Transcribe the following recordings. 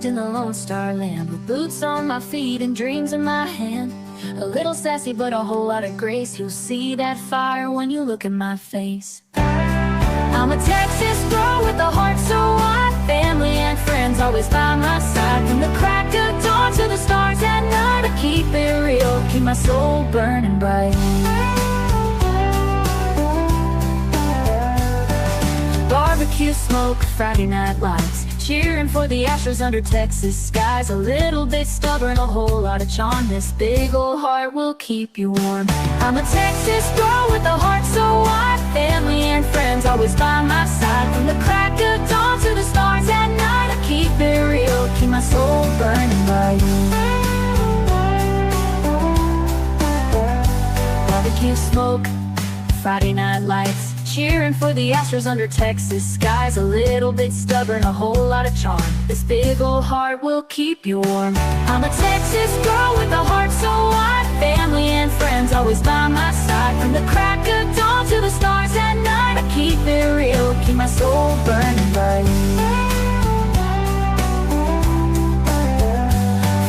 in the Lone Star Land, with boots on my feet and dreams in my hand. A little sassy but a whole lot of grace. You'll see that fire when you look at my face. I'm a Texas girl with a heart so wide, family and friends always by my side. From the crack of dawn to the stars at night, I keep it real, keep my soul burning bright. Barbecue smoke, Friday night lights, cheering for the Astros under Texas skies. A little bit stubborn, a whole lot of charm. This big old heart will keep you warm. I'm a Texas girl with a heart so wide, family and friends always by my side. From the crack of dawn to the stars at night, I keep it real, keep my soul burning bright. Barbecue smoke, Friday night lights, cheering for the Astros under Texas skies. A little bit stubborn, a whole lot of charm. This big old heart will keep you warm. I'm a Texas girl with a heart so wide, family and friends always by my side. From the crack of dawn to the stars at night, I keep it real, keep my soul burning bright.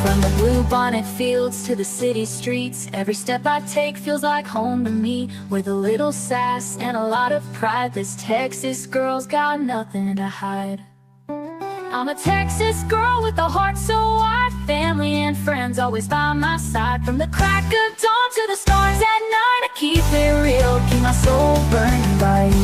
From the blue bonnet fields to the city streets, every step I take feels like home to me. With a little sass and a lot of pride, this Texas girl's got nothing to hide. I'm a Texas girl with a heart so wide, family and friends always by my side. From the crack of dawn to the stars at night, I keep it real, keep my soul burning bright.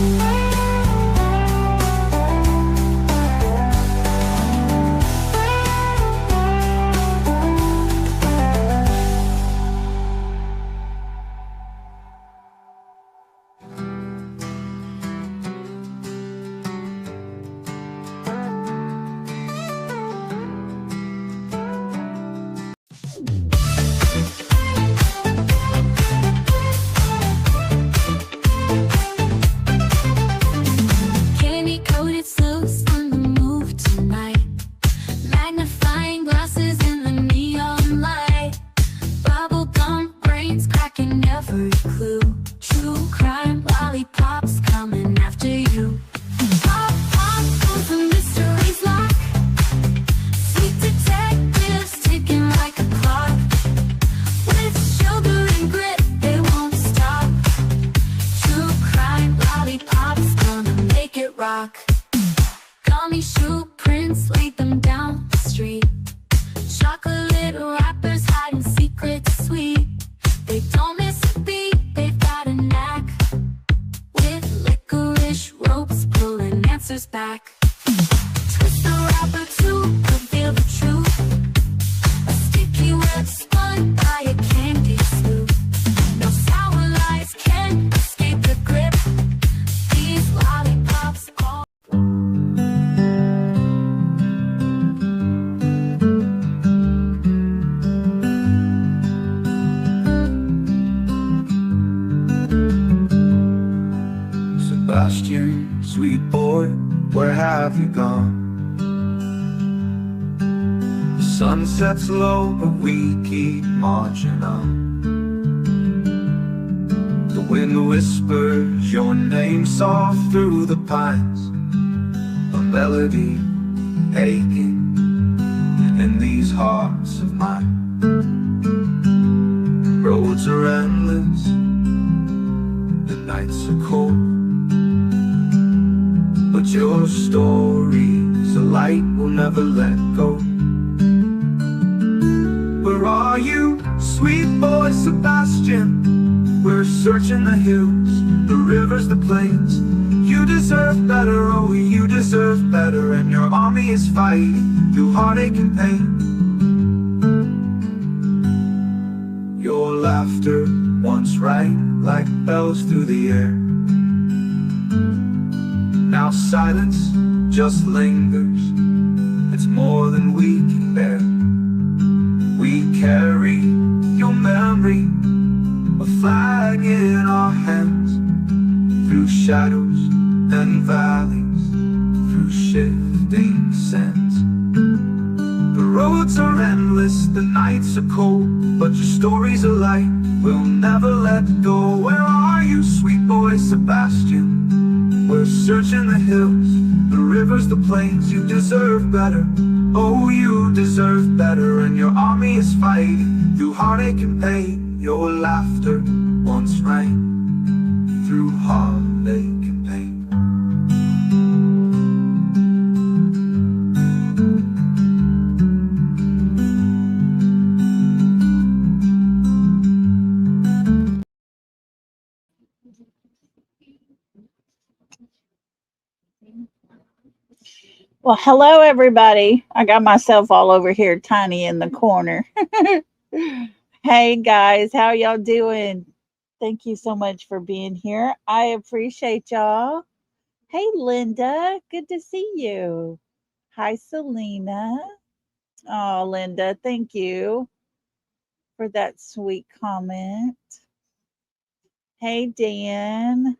Gummy shoe prints laid them down the street. Chocolate wrappers hiding secrets sweet. They don't miss a beat, they've got a knack. With licorice ropes pulling answers back. Twist the wrapper to reveal the truth. A sticky web spun by a candy sloop. No sour lies can escape the grip. These lollipops all Sebastian, sweet boy, where have you gone? The sun sets low, but we keep marching on. The wind whispers your name soft through the pines, a melody aching in these hearts of mine. Roads are endless, the nights are cold, but your story's a light we'll never let go. Where are you, sweet boy Sebastian? We're searching the hills, the rivers, the plains. You deserve better, oh you deserve better. And your army is fighting through heartache and pain. Your laughter once rang like bells through the air. Now silence just lingers, it's more than we can bear. We carry your memory, a flag in our hands. Through shadows and valleys, through shifting sands. The roads are endless, the nights are cold, but your story's a light we'll never let go. Where are you, sweet boy Sebastian? We're searching the hills, the rivers, the plains. You deserve better, Oh, you deserve better, and your army is fighting through heartache and pain. Your laughter once rang through heartache and pain. Well, hello everybody. I got myself all over here tiny in the corner. Hey guys, how y'all doing? Thank you so much for being here. I appreciate y'all. Hey Linda, good to see you. Hi Selena. Oh, Linda, thank you for that sweet comment. Hey Dan.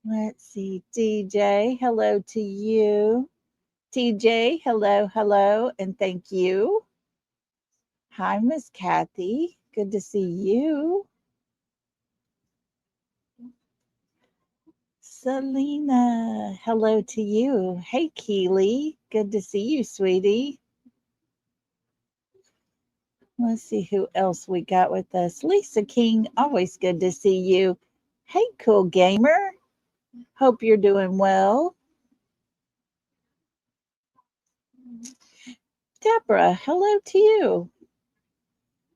Let's see. DJ, hello to you. TJ, hello, hello, and thank you. Hi, Miss Kathy. Good to see you. Selena, hello to you. Hey, Keely. Good to see you, sweetie. Let's see who else we got with us. Lisa King, always good to see you. Hey, cool gamer. Hope you're doing well. Deborah, hello to you.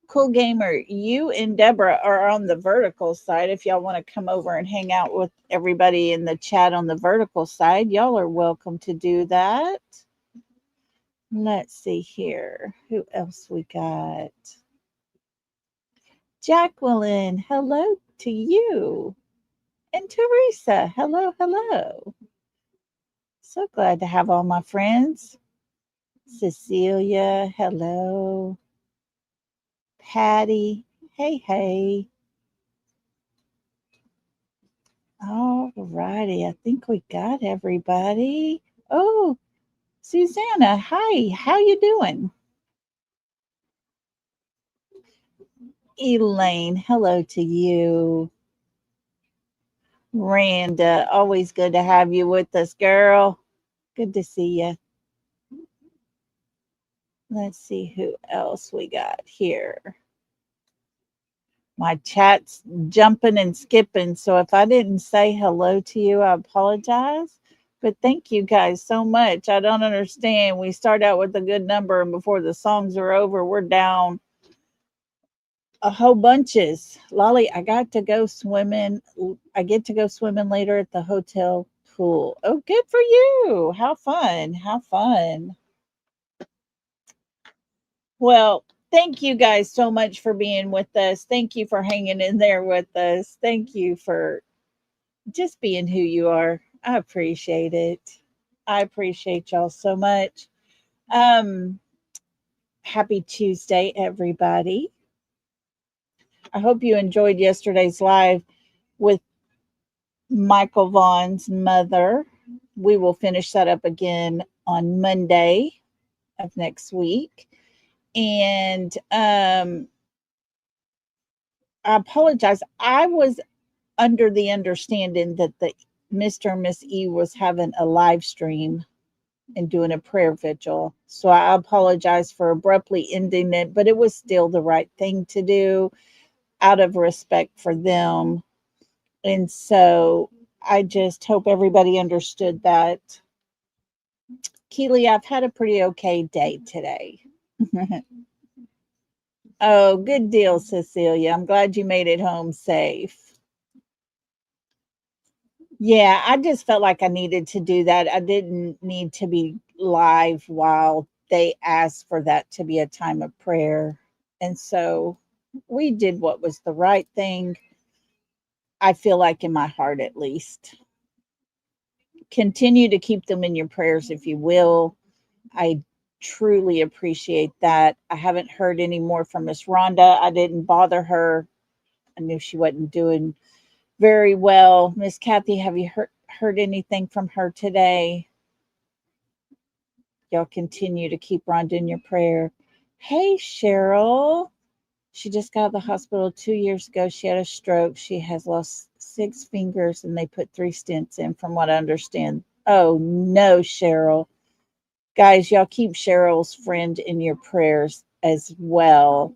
Cool gamer, you and Deborah are on the vertical side. If y'all want to come over and hang out with everybody in the chat on the vertical side, y'all are welcome to do that. Let's see here. Who else we got? Jacqueline, hello to you. And Teresa, hello, hello. So glad to have all my friends. Cecilia, hello. Patty, hey, hey. All righty, I think we got everybody. Oh, Susanna, hi, how you doing? Elaine, hello to you. Randa, always good to have you with us, girl. Good to see you. Let's see who else we got here. My chat's jumping and skipping, so if I didn't say hello to you, I apologize. But thank you guys so much. I don't understand. We start out with a good number, and before the songs are over, we're down a whole bunches. Lolly, I got to go swimming. I get to go swimming later at the hotel pool. Oh, good for you. How fun. How fun. Well, thank you guys so much for being with us. Thank you for hanging in there with us. Thank you for just being who you are. I appreciate it. I appreciate y'all so much. Um, Happy Tuesday, everybody. I hope you enjoyed yesterday's live with Michael Vaughn's mother. We will finish that up again on Monday of next week. And I apologize. I was under the understanding that the Mr. and Miss E was having a live stream and doing a prayer vigil. So I apologize for abruptly ending it, but it was still the right thing to do out of respect for them. And so I just hope everybody understood that. Keely, I've had a pretty okay day today. Oh, good deal, Cecilia. I'm glad you made it home safe. Yeah, I just felt like I needed to do that. I didn't need to be live while they asked for that to be a time of prayer. And so we did what was the right thing. I feel like in my heart, at least. Continue to keep them in your prayers if you will. I truly appreciate that. I haven't heard any more from Miss Rhonda. I didn't bother her. I knew she wasn't doing very well. Miss Kathy, have you heard anything from her today? Y'all continue to keep Rhonda in your prayer. Hey, Cheryl. She just got out of the hospital 2 years ago. She had a stroke. She has lost 6 fingers and they put 3 stents in, from what I understand. Oh, no, Cheryl. Guys, y'all keep Cheryl's friend in your prayers as well.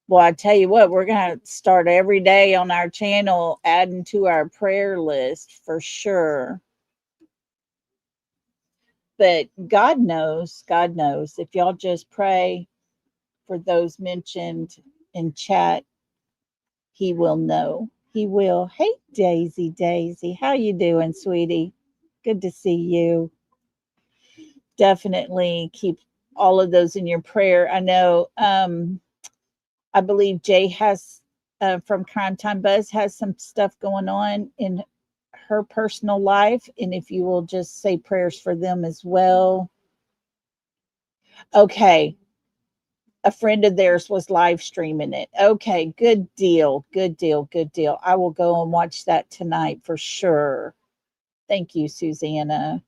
Well, I tell you what, we're going to start every day on our channel adding to our prayer list for sure. But God knows, if y'all just pray for those mentioned in chat, he will know. He will. Hey, Daisy, how you doing, sweetie? Good to see you. Definitely keep all of those in your prayer. I know, I believe Jay has, from Crime Time Buzz, has some stuff going on in her personal life. And if you will just say prayers for them as well. Okay. A friend of theirs was live streaming it. Okay, good deal. I will go and watch that tonight for sure. Thank you, Susanna.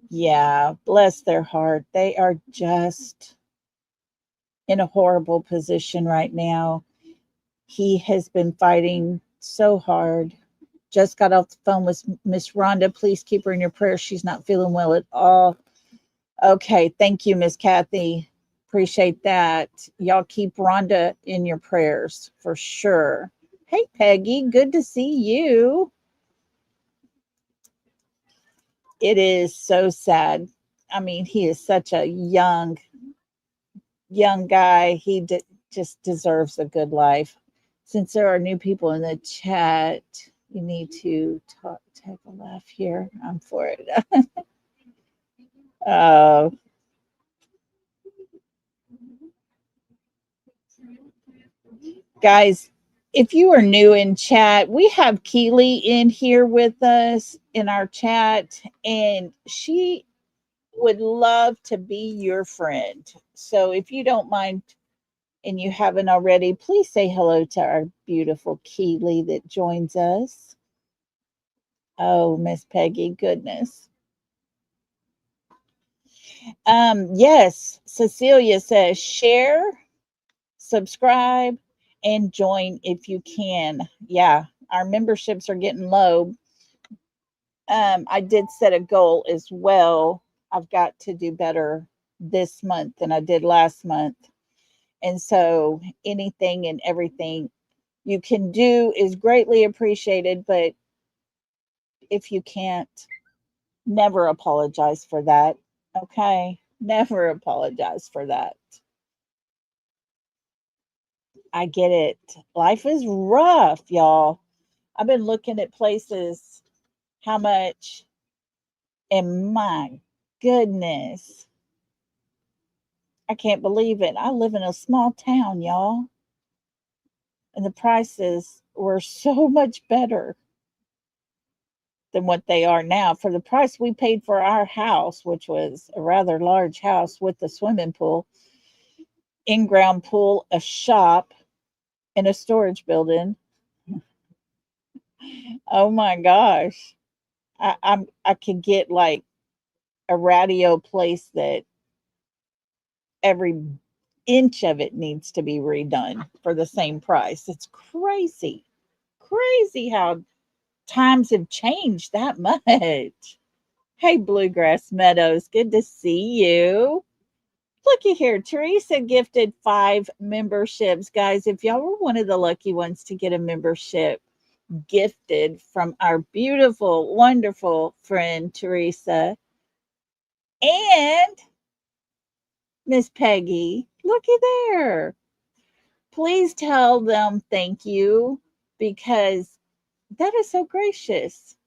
Yeah, bless their heart. They are just in a horrible position right now. He has been fighting so hard. Just got off the phone with Miss Rhonda. Please keep her in your prayers. She's not feeling well at all. Okay, thank you, Miss Kathy. Appreciate that. Y'all keep Rhonda in your prayers for sure. Hey, Peggy, good to see you. It is so sad. I mean, he is such a young guy. He just deserves a good life. Since there are new people in the chat, you need to take a laugh here. I'm for it. Guys, if you are new in chat, we have Keely in here with us in our chat, and she would love to be your friend. So if you don't mind and you haven't already, please say hello to our beautiful Keely that joins us. Oh, Miss Peggy, goodness. Yes, Cecilia says share, subscribe, and join if you can. Yeah, our memberships are getting low. I did set a goal as well. I've got to do better this month than I did last month. And so anything and everything you can do is greatly appreciated. But if you can't, never apologize for that. Okay? Never apologize for that. I get it. Life is rough, y'all. I've been looking at places, how much, and my goodness, I can't believe it. I live in a small town, y'all, and the prices were so much better than what they are now. For the price we paid for our house, which was a rather large house with a swimming pool, in-ground pool, a shop, and a storage building. Oh my gosh. I could get like a radio place that every inch of it needs to be redone for the same price. It's crazy. Crazy how times have changed that much. Hey, Bluegrass Meadows, good to see you. Looky here, Teresa gifted 5 memberships. Guys, if y'all were one of the lucky ones to get a membership gifted from our beautiful, wonderful friend Teresa and Miss Peggy, looky there. Please tell them thank you because that is so gracious.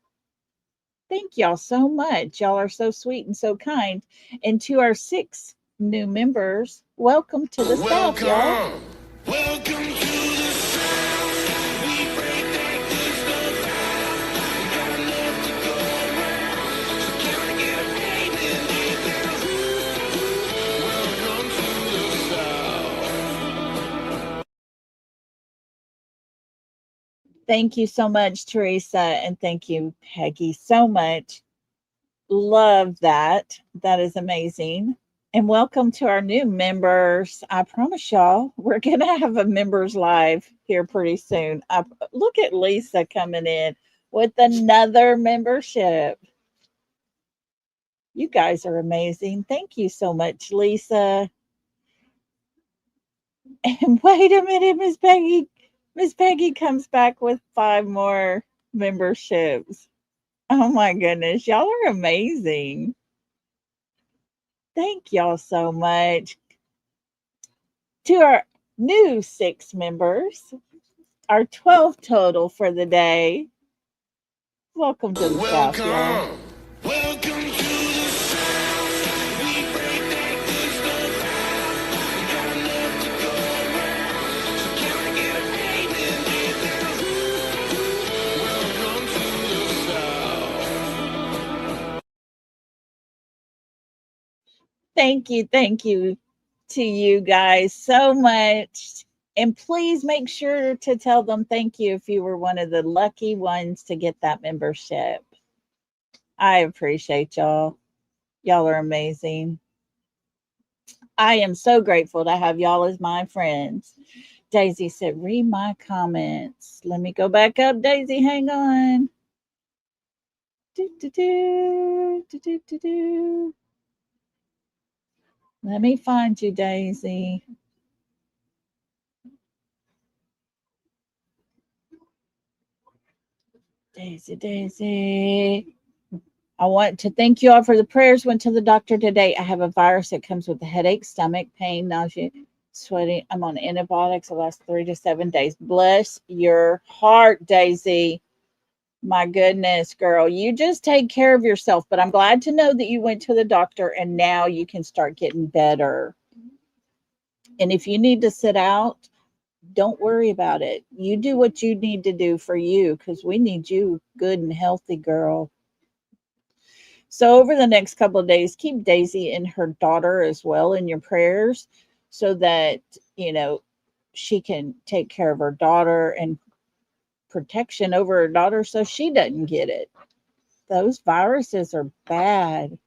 Thank y'all so much. Y'all are so sweet and so kind. And to our 6 new members, welcome to the South, y'all. Welcome to the South. We break that good stuff down. We got enough to go around. So can I get a baby and get down? Welcome to the South. Thank you so much, Teresa, and thank you, Peggy, so much. Love that. That is amazing. And welcome to our new members. I promise y'all, we're going to have a members live here pretty soon. Look at Lisa coming in with another membership. You guys are amazing. Thank you so much, Lisa. And wait a minute, Miss Peggy. Miss Peggy comes back with 5 more memberships. Oh my goodness, y'all are amazing. Thank y'all so much. To our new 6 members, our 12 total for the day. Welcome to the South, y'all. Welcome, welcome to the South. We break that good stuff down. We got enough to go around. So can I get a amen? Welcome to the South. Thank you to you guys so much. And please make sure to tell them thank you if you were one of the lucky ones to get that membership. I appreciate y'all. Y'all are amazing. I am so grateful to have y'all as my friends. Daisy said, read my comments. Let me go back up, Daisy. Hang on. Do, do, do, do, do, do, do. Let me find you, Daisy. Daisy. I want to thank you all for the prayers. Went to the doctor today. I have a virus that comes with a headache, stomach pain, nausea, sweating. I'm on antibiotics the last 3 to 7 days. Bless your heart, Daisy. My goodness, girl. You just take care of yourself. But I'm glad to know that you went to the doctor and now you can start getting better. And if you need to sit out, don't worry about it. You do what you need to do for you because we need you good and healthy, girl. So over the next couple of days, keep Daisy and her daughter as well in your prayers so that, she can take care of her daughter and protection over her daughter so she doesn't get it. Those viruses are bad.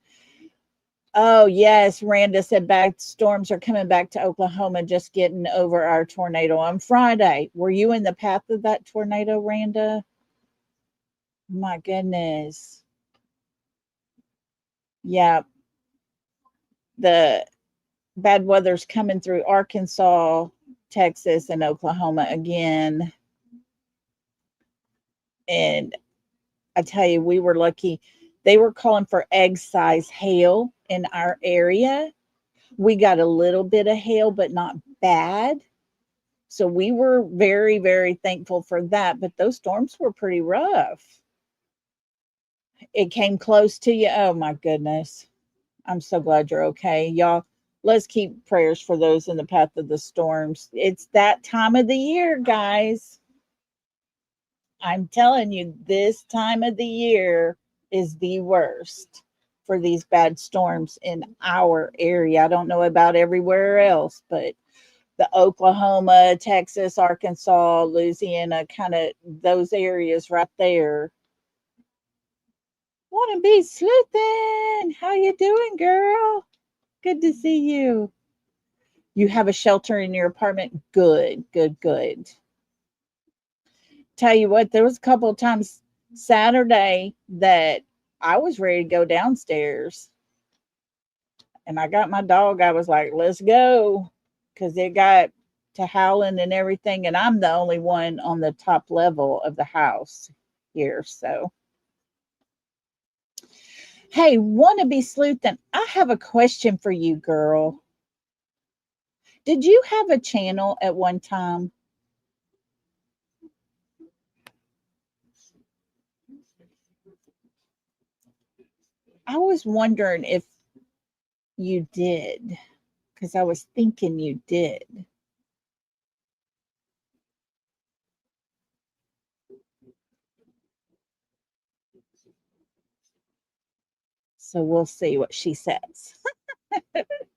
Oh, yes. Randa said bad storms are coming back to Oklahoma, just getting over our tornado on Friday. Were you in the path of that tornado, Randa? My goodness. Yeah. The bad weather's coming through Arkansas, Texas, and Oklahoma again. And I tell you, we were lucky. They were calling for egg-size hail in our area. We got a little bit of hail, but not bad. So we were very, very thankful for that. But those storms were pretty rough. It came close to you. Oh, my goodness. I'm so glad you're okay. Y'all, let's keep prayers for those in the path of the storms. It's that time of the year, guys. I'm telling you, this time of the year is the worst for these bad storms in our area. I don't know about everywhere else, but the Oklahoma, Texas, Arkansas, Louisiana, kind of those areas right there. Want to be sleuthing? How you doing, girl? Good to see you. You have a shelter in your apartment? Good. Tell you what, there was a couple of times Saturday that I was ready to go downstairs. And I got my dog. I was like, let's go. Because it got to howling and everything. And I'm the only one on the top level of the house here. So, hey, want to be sleuthing? I have a question for you, girl. Did you have a channel at one time? I was wondering if you did, because I was thinking you did. So we'll see what she says.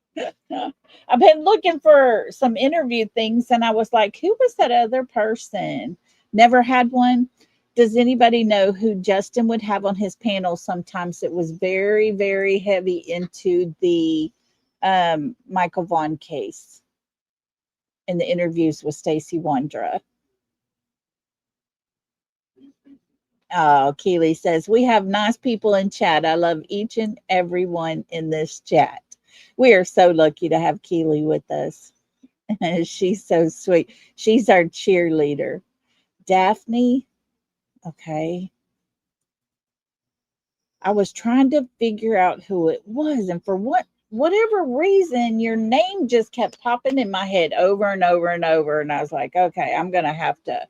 I've been looking for some interview things and I was like, who was that other person? Never had one. Does anybody know who Justin would have on his panel? Sometimes it was very, very heavy into the Michael Vaughn case in the interviews with Stacey Wondra. Oh, Keely says, we have nice people in chat. I love each and every one in this chat. We are so lucky to have Keely with us. She's so sweet. She's our cheerleader. Daphne, okay. I was trying to figure out who it was, and for whatever reason, your name just kept popping in my head over and over and over. And I was like, okay, I'm gonna have to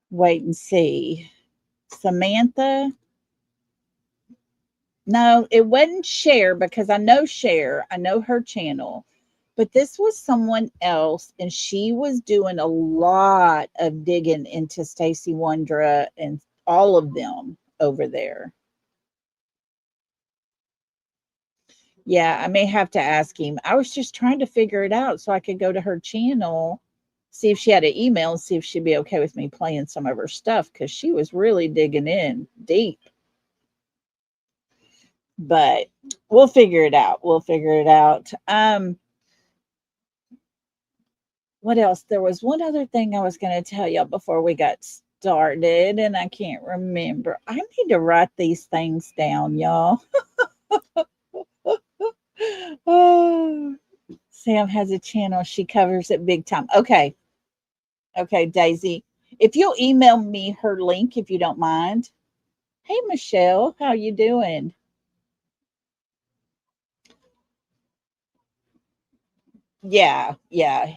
wait and see. Samantha. No, it wasn't Cher because I know Cher. I know her channel. But this was someone else, and she was doing a lot of digging into Stacey Wondra and all of them over there. Yeah, I may have to ask him. I was just trying to figure it out so I could go to her channel, see if she had an email, and see if she'd be okay with me playing some of her stuff because she was really digging in deep. But we'll figure it out. We'll figure it out. What else? There was one other thing I was going to tell you before we got started, and I can't remember. I need to write these things down, y'all. Oh, Sam has a channel. She covers it big time. Okay. Okay, Daisy. If you'll email me her link, if you don't mind. Hey, Michelle. How you doing? Yeah. Yeah.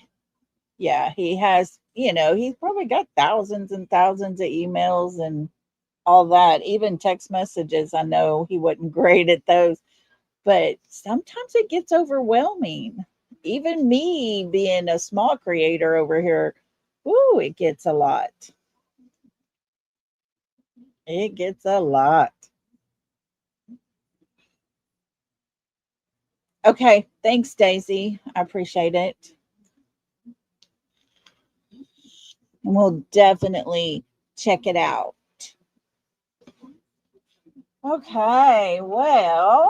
Yeah. He has, he's probably got thousands and thousands of emails and all that. Even text messages. I know he wasn't great at those, but sometimes it gets overwhelming. Even me being a small creator over here, ooh, it gets a lot. It gets a lot. Okay, thanks, Daisy. I appreciate it. And we'll definitely check it out. Okay, well,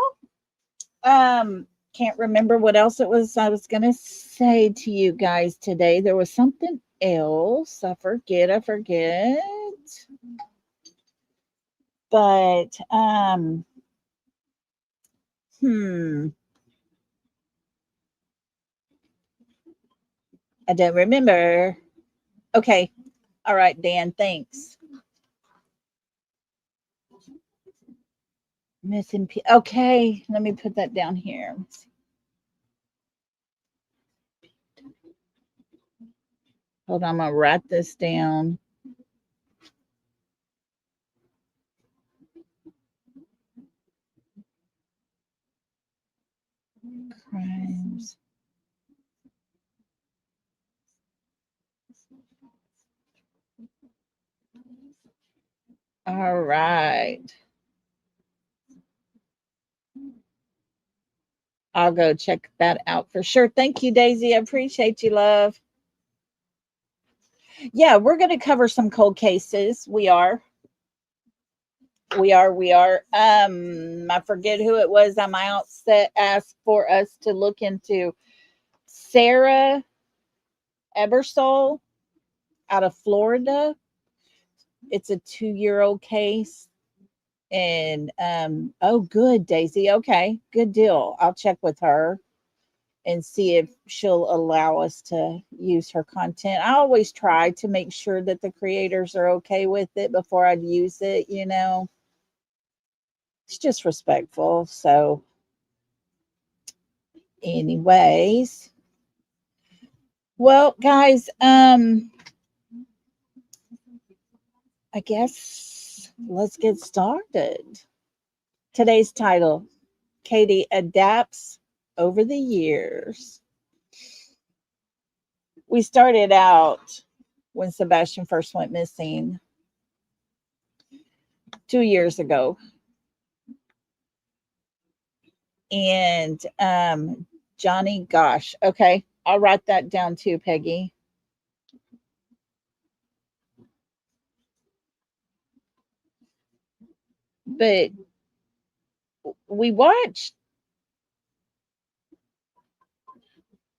can't remember what else it was I was gonna say to you guys today. There was something else. I forget. But hmm, I don't remember. Okay. All right, Dan, thanks. Missing okay, let me put that down here. Hold on, I'm gonna write this down. Crimes. All right. I'll go check that out for sure. Thank you, Daisy. I appreciate you, love. Yeah, we're going to cover some cold cases. We are. I forget who it was on my outset asked for us to look into Sarah Ebersole out of Florida. It's a 2-year-old case. And oh, good, Daisy. Okay, good deal. I'll check with her and see if she'll allow us to use her content. I always try to make sure that the creators are okay with it before I'd use it, It's just respectful. So, anyways, well, guys, I guess let's get started. Today's title, Katie adapts over the years. We started out when Sebastian first went missing 2 years ago. And Johnny Gosch. Okay, I'll write that down too, Peggy. But we watched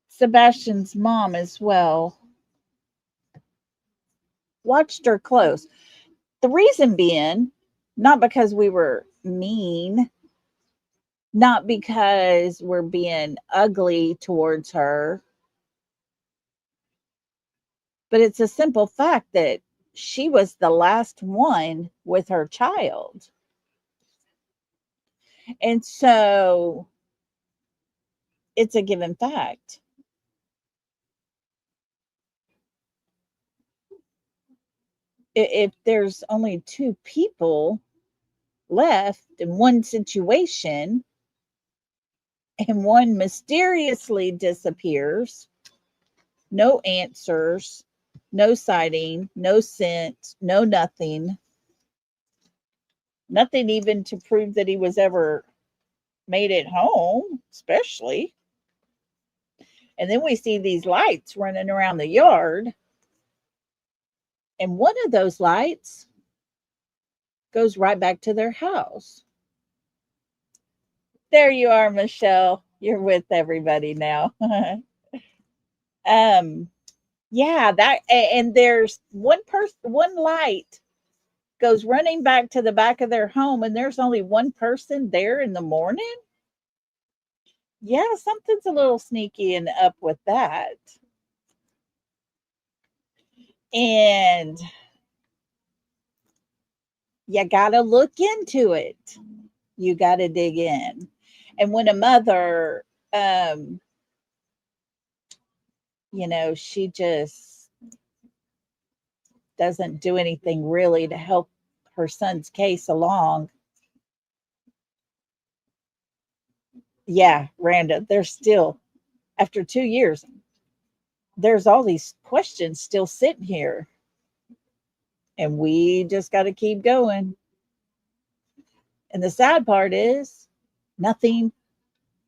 Sebastian's mom as well. Watched her close. The reason being, not because we were mean, not because we're being ugly towards her, but it's a simple fact that she was the last one with her child. And so it's a given fact. If there's only two people left in one situation and one mysteriously disappears, no answers, no sighting, no scent, no nothing, nothing even to prove that he was ever made it home, especially. And then we see these lights running around the yard. And one of those lights goes right back to their house. There you are, Michelle. You're with everybody now. Yeah, that and there's one person, one light goes running back to the back of their home, and there's only one person there in the morning. Yeah, something's a little sneaky and up with that. And you got to look into it. You got to dig in. And when a mother, she just doesn't do anything really to help her son's case along. Yeah, Randa, there's still, after 2 years, there's all these questions still sitting here. And we just got to keep going. And the sad part is, nothing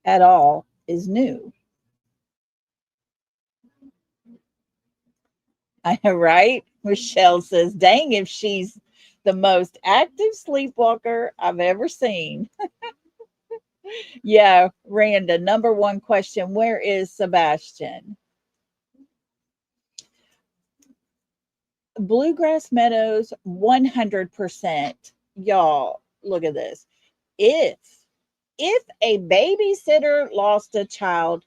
at all is new. I know, right? Michelle says, dang, if she's the most active sleepwalker I've ever seen. Yeah, Randa, number one question, where is Sebastian? Bluegrass Meadows, 100%. Y'all, look at this. If a babysitter lost a child,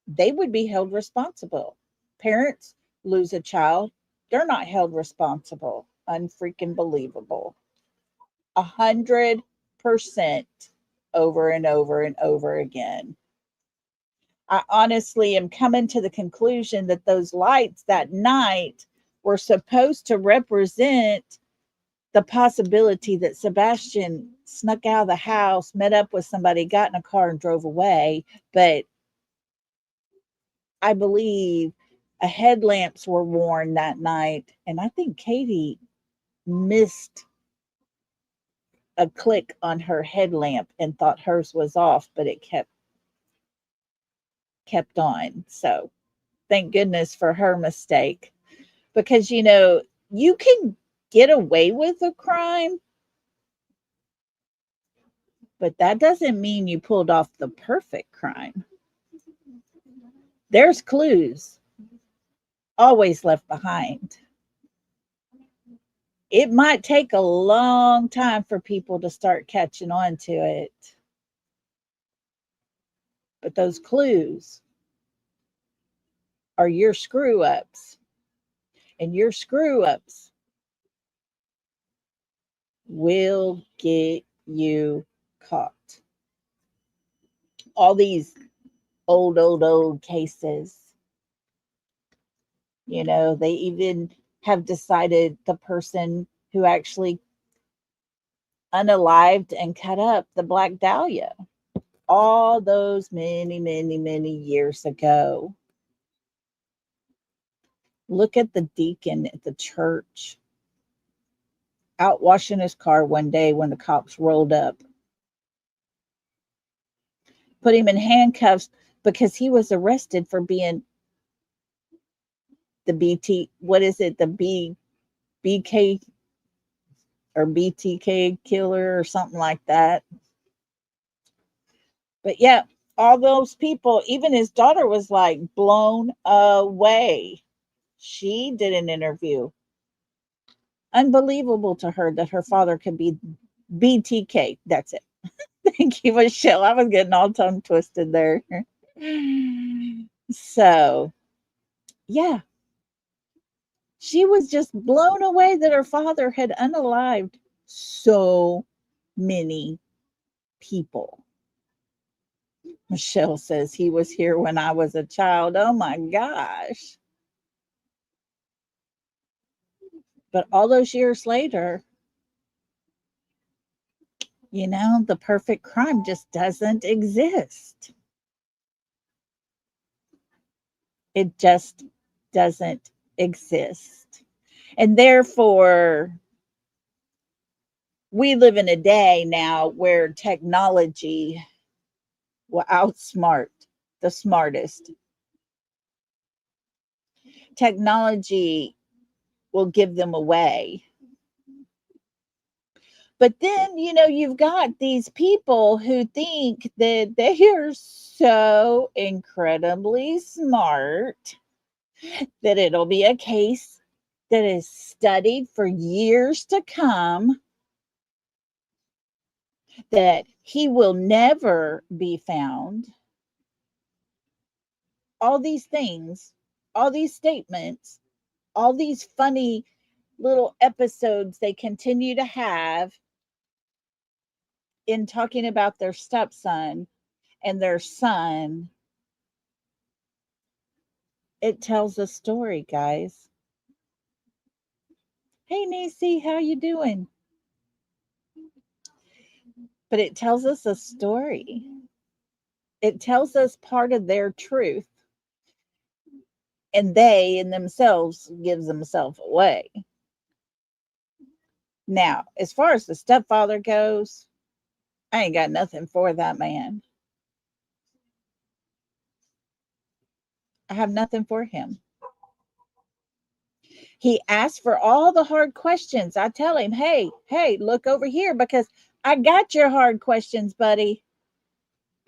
they would be held responsible. Parents lose a child, they're not held responsible. Unfreaking believable. 100% over and over and over again. I honestly am coming to the conclusion that those lights that night were supposed to represent the possibility that Sebastian snuck out of the house, met up with somebody, got in a car, and drove away. But I believe headlamps were worn that night. And I think Katie missed a click on her headlamp and thought hers was off, but it kept on. So thank goodness for her mistake. Because, you can get away with a crime, but that doesn't mean you pulled off the perfect crime. There's clues always left behind. It might take a long time for people to start catching on to it. But those clues are your screw ups. And your screw ups will get you caught. All these old cases, they even have decided the person who actually unalived and cut up the Black Dahlia, all those many, many, many years ago. Look at the deacon at the church out washing his car one day when the cops rolled up. Put him in handcuffs because he was arrested for being the BK or BTK killer or something like that. But yeah, all those people, even his daughter was like blown away. She did an interview Unbelievable to her that her father could be BTK. That's it. Thank you, Michelle. I was getting all tongue twisted there. So, yeah, she was just blown away that her father had unalived so many people. Michelle says he was here when I was a child. Oh my gosh. But all those years later, the perfect crime just doesn't exist. It just doesn't exist. And therefore, we live in a day now where technology will outsmart the smartest. Technology will give them away. But then, you've got these people who think that they are so incredibly smart that it'll be a case that is studied for years to come, that he will never be found. All these things, all these statements, all these funny little episodes they continue to have in talking about their stepson and their son. It tells a story, guys. Hey, Nisi, how you doing? But it tells us a story. It tells us part of their truth. And they in themselves gives themselves away. Now, as far as the stepfather goes, I ain't got nothing for that man. I have nothing for him. He asks for all the hard questions. I tell him, hey, look over here because I got your hard questions, buddy.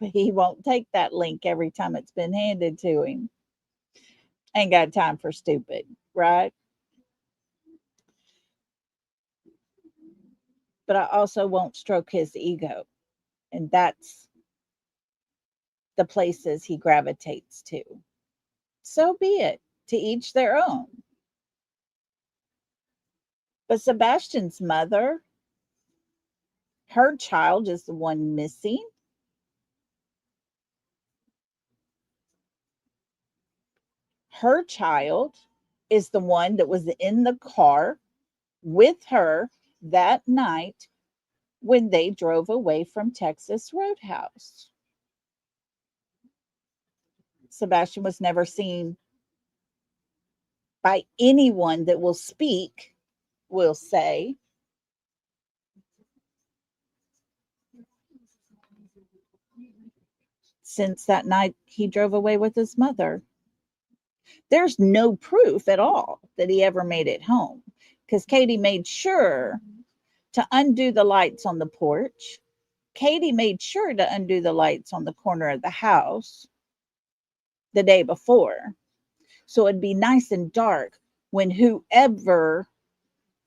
But he won't take that link every time it's been handed to him. Ain't got time for stupid, right? But I also won't stroke his ego. And that's the places he gravitates to. So be it. To each their own. But Sebastian's mother, her child is the one missing. Her child is the one that was in the car with her that night when they drove away from Texas Roadhouse. Sebastian was never seen by anyone that will speak, will say. Since that night he drove away with his mother. There's no proof at all that he ever made it home because Katie made sure to undo the lights on the porch. Katie made sure to undo the lights on the corner of the house the day before. So it'd be nice and dark when whoever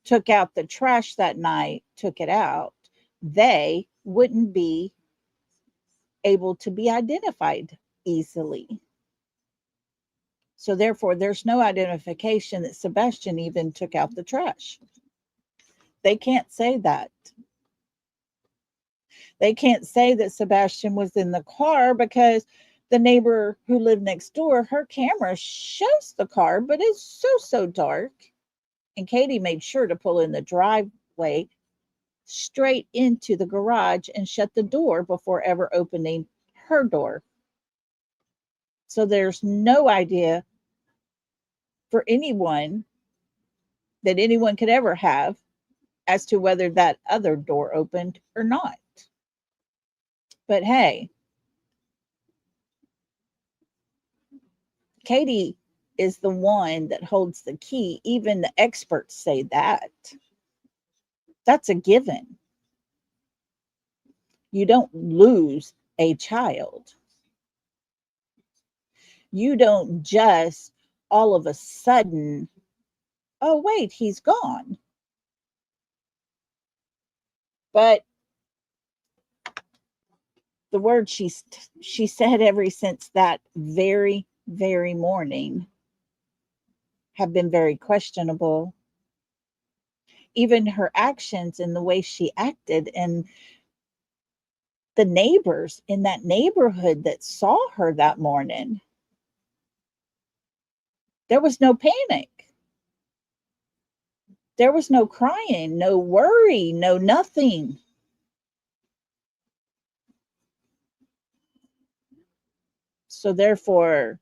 took out the trash that night took it out. They wouldn't be able to be identified easily. So therefore, there's no identification that Sebastian even took out the trash. They can't say that. They can't say that Sebastian was in the car because the neighbor who lived next door, her camera shows the car, but it's so dark. And Katie made sure to pull in the driveway straight into the garage and shut the door before ever opening her door. So there's no idea for anyone that anyone could ever have as to whether that other door opened or not. But hey, Katie is the one that holds the key. Even the experts say that. That's a given. You don't lose a child. You don't just all of a sudden, oh, wait, he's gone. But the words she said ever since that very, very morning have been very questionable. Even her actions and the way she acted, and the neighbors in that neighborhood that saw her that morning, there was no panic. There was no crying, no worry, no nothing. So therefore,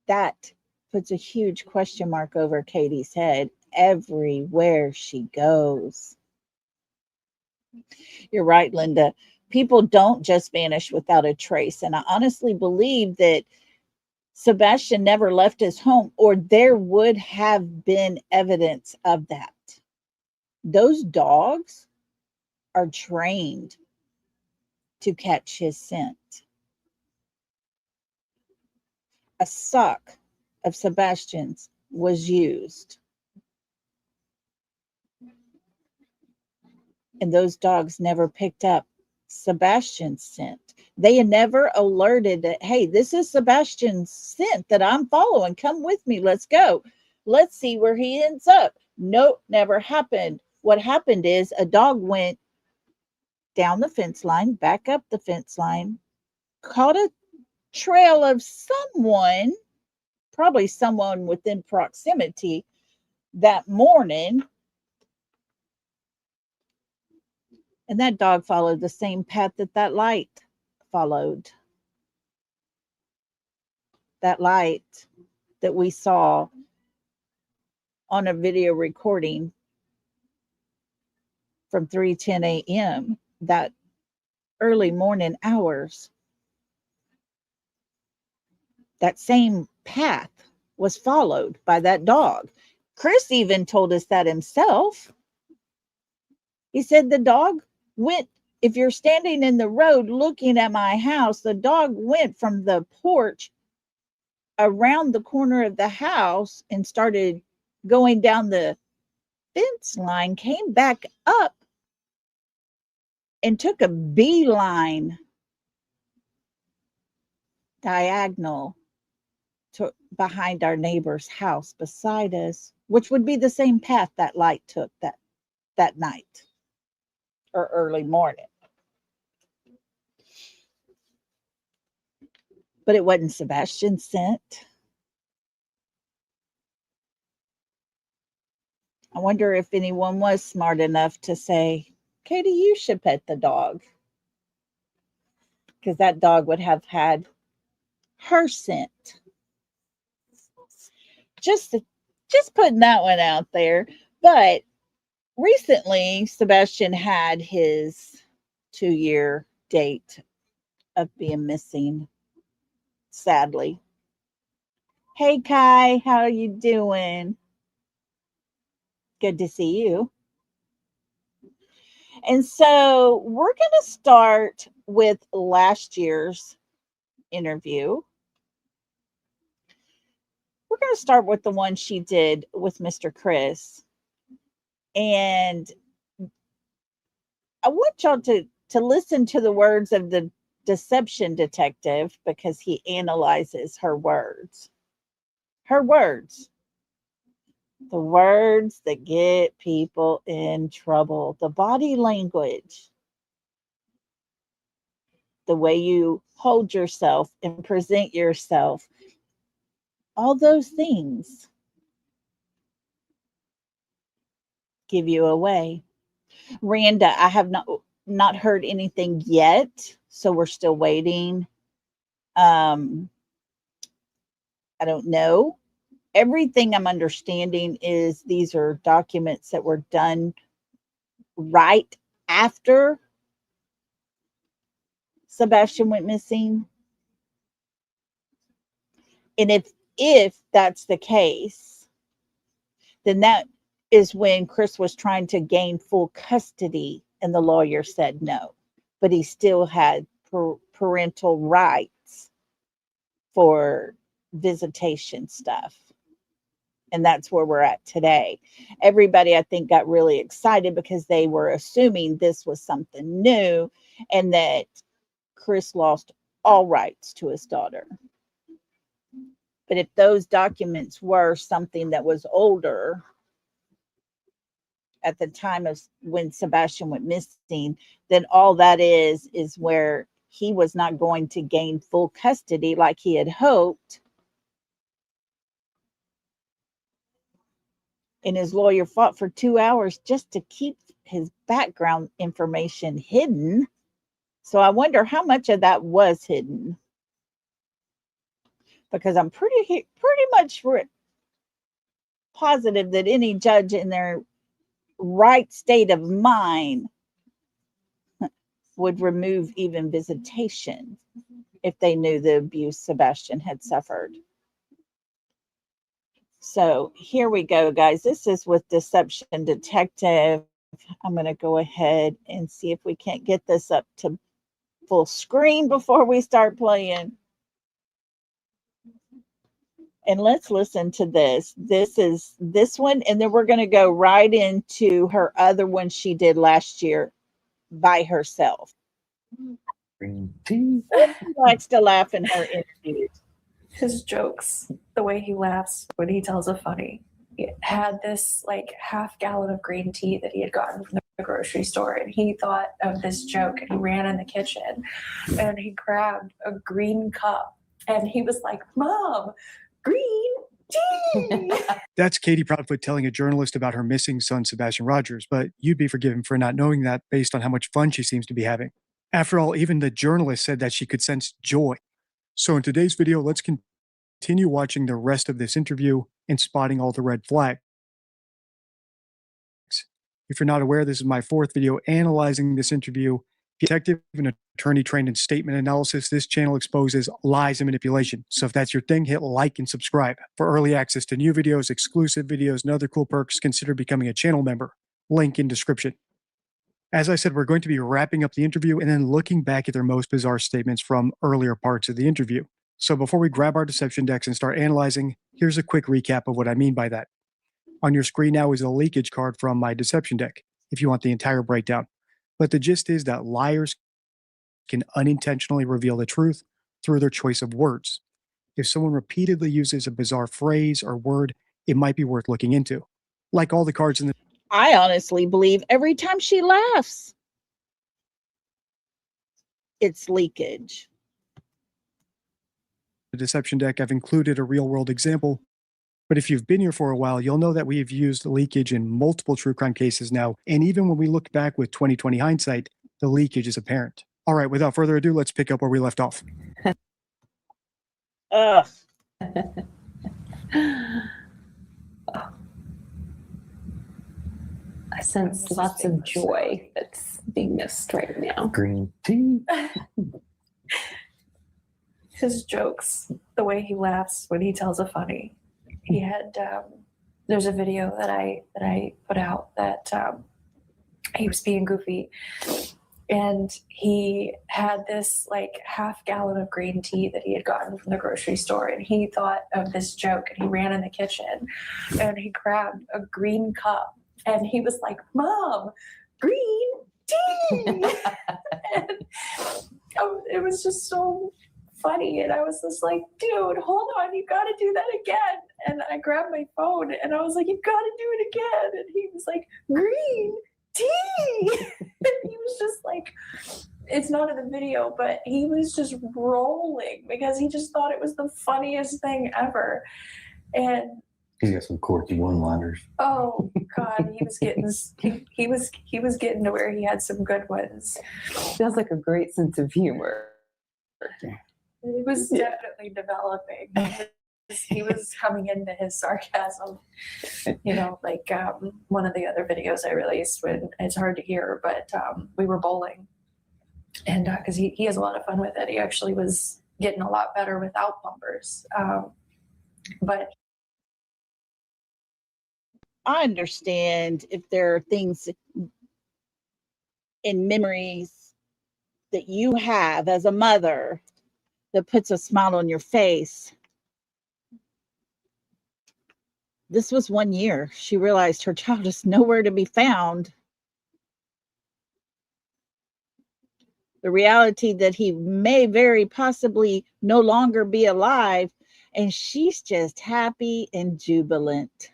that puts a huge question mark over Katie's head everywhere she goes. You're right, Linda. People don't just vanish without a trace. And I honestly believe that Sebastian never left his home, or there would have been evidence of that. Those dogs are trained to catch his scent. A sock of Sebastian's was used, and those dogs never picked up Sebastian's scent. They had never alerted that, hey, this is Sebastian's scent that I'm following. Come with me. Let's go. Let's see where he ends up. Nope, never happened. What happened is a dog went down the fence line, back up the fence line, caught a trail of someone, probably someone within proximity that morning. And that dog followed the same path that that light followed. That light that we saw on a video recording from 3:10 a.m., that early morning hours. That same path was followed by that dog. Chris even told us that himself. He said the dog went, if you're standing in the road looking at my house, the dog went from the porch around the corner of the house and started going down the fence line, came back up and took a beeline diagonal to behind our neighbor's house beside us, which would be the same path that light took that night or early morning. But it wasn't Sebastian's scent. I wonder if anyone was smart enough to say, Katie, you should pet the dog. Because that dog would have had her scent. Just putting that one out there. But recently, Sebastian had his 2-year date of being missing, sadly. Hey, Kai, how are you doing? Good to see you. And so we're going to start with last year's interview. We're going to start with the one she did with Mr. Chris. And I want y'all to listen to the words of the deception detective, because he analyzes her words. Her words. The words that get people in trouble. The body language. The way you hold yourself and present yourself. All those things give you away. Randa, I have not heard anything yet, so we're still waiting. I don't know. Everything I'm understanding is these are documents that were done right after Sebastian went missing. And if that's the case, then that is when Chris was trying to gain full custody and the lawyer said no, but he still had parental rights for visitation stuff. And that's where we're at today. Everybody, I think, got really excited because they were assuming this was something new and that Chris lost all rights to his daughter. But if those documents were something that was older at the time of when Sebastian went missing, then all that is where he was not going to gain full custody like he had hoped. And his lawyer fought for 2 hours just to keep his background information hidden. So I wonder how much of that was hidden. Because I'm pretty much positive that any judge in their right state of mind would remove even visitation if they knew the abuse Sebastian had suffered. So here we go, guys. This is with Deception Detective. I'm going to go ahead and see if we can't get this up to full screen before we start playing. And let's listen to this. This is this one, and then we're going to go right into her other one she did last year by herself. Green tea. She likes to laugh in her interviews. His jokes, the way he laughs when he tells a funny. He had this like half gallon of green tea that he had gotten from the grocery store, and he thought of this joke, and he ran in the kitchen and he grabbed a green cup and he was like, "Mom, green tea." That's Katie Proudfoot telling a journalist about her missing son, Sebastian Rogers, but you'd be forgiven for not knowing that based on how much fun she seems to be having. After all, even the journalist said that she could sense joy. So in today's video, let's continue watching the rest of this interview and spotting all the red flags. If you're not aware, this is my fourth video analyzing this interview. Detective and attorney trained in statement analysis, this channel exposes lies and manipulation. So if that's your thing, hit like and subscribe. For early access to new videos, exclusive videos, and other cool perks, consider becoming a channel member. Link in description. As I said, we're going to be wrapping up the interview and then looking back at their most bizarre statements from earlier parts of the interview. So before we grab our deception decks and start analyzing, here's a quick recap of what I mean by that. On your screen now is a leakage card from my deception deck, if you want the entire breakdown. But the gist is that liars can unintentionally reveal the truth through their choice of words. If someone repeatedly uses a bizarre phrase or word, it might be worth looking into. Like all the cards in the I honestly believe every time she laughs, it's leakage. deception deck, I've included a real world example. But if you've been here for a while, you'll know that we've used leakage in multiple true crime cases now. And even when we look back with 2020 hindsight, the leakage is apparent. All right, without further ado, let's pick up where we left off. Ugh. I sense lots of joy that's being missed right now. Green tea. His jokes, the way he laughs when he tells a funny. He had there's a video that I put out that he was being goofy, and he had this like half gallon of green tea that he had gotten from the grocery store, and he thought of this joke, and he ran in the kitchen and he grabbed a green cup and he was like, "Mom, green tea." And it was just so funny, and I was just like, "Dude, hold on, you got to do that again." And I grabbed my phone and I was like, "You got to do it again." And he was like, "Green tea." And he was just like, it's not in the video, but he was just rolling because he just thought it was the funniest thing ever. And He's got some quirky one-liners. oh god, he was getting he was getting to where he had some good ones. Feels like a great sense of humor. It was definitely developing. He was coming into his sarcasm, you know, like one of the other videos I released when it's hard to hear, but we were bowling, and because he has a lot of fun with it. He actually was getting a lot better without bumpers, but I understand if there are things in memories that you have as a mother that puts a smile on your face. This was 1 year. She realized her child is nowhere to be found. The reality that he may very possibly no longer be alive, and she's just happy and jubilant.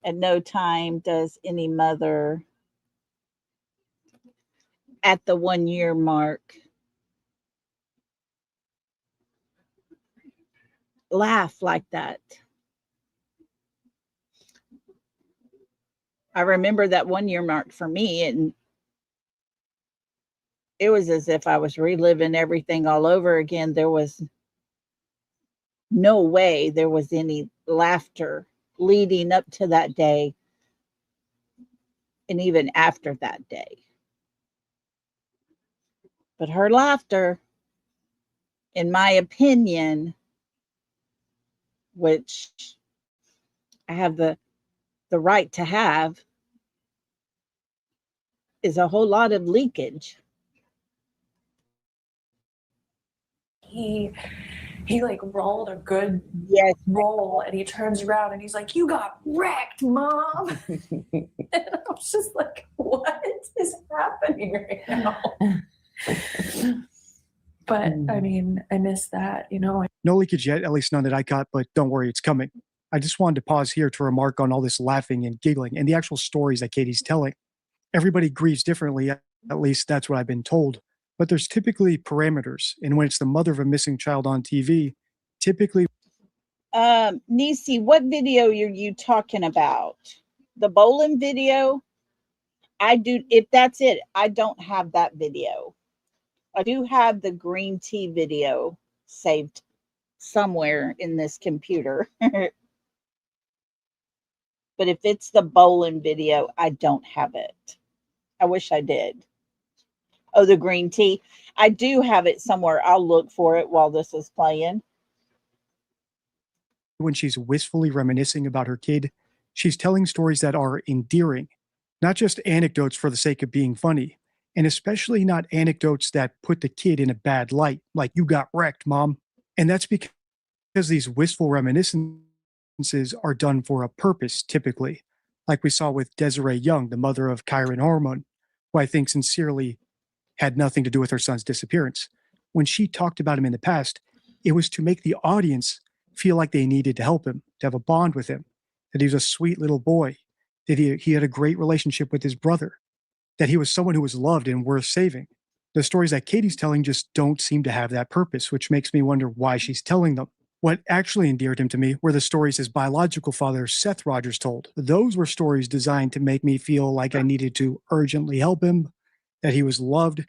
At no time does any mother at the 1 year mark laugh like that. I remember that 1 year mark for me, and it was as if I was reliving everything all over again. There was no way there was any laughter leading up to that day and even after that day. But her laughter, in my opinion, which I have the right to have, is a whole lot of leakage. He like rolled a good Yes. roll, and he turns around and he's like, "You got wrecked, Mom." And I was just like, what is happening right now? But I mean, I miss that, you know. No leakage yet, at least none that I caught, but don't worry, it's coming. I just wanted to pause here to remark on all this laughing and giggling and the actual stories that Katie's telling. Everybody grieves differently, at least that's what I've been told. But there's typically parameters. And when it's the mother of a missing child on TV, typically. Nisi, what video are you talking about? The bowling video? I do. If that's it, I don't have that video. I do have the green tea video saved somewhere in this computer. But if it's the bowling video, I don't have it. I wish I did. Oh, the green tea. I do have it somewhere. I'll look for it while this is playing. When she's wistfully reminiscing about her kid, she's telling stories that are endearing, not just anecdotes for the sake of being funny, and especially not anecdotes that put the kid in a bad light, like "you got wrecked, Mom." And that's because these wistful reminiscences are done for a purpose, typically, like we saw with Desiree Young, the mother of Kyron Hormone, who I think sincerely had nothing to do with her son's disappearance. When she talked about him in the past, it was to make the audience feel like they needed to help him, to have a bond with him, that he was a sweet little boy, that he had a great relationship with his brother, that he was someone who was loved and worth saving. The stories that Katie's telling just don't seem to have that purpose, which makes me wonder why she's telling them. What actually endeared him to me were the stories his biological father, Seth Rogers, told. Those were stories designed to make me feel like I needed to urgently help him, that he was loved,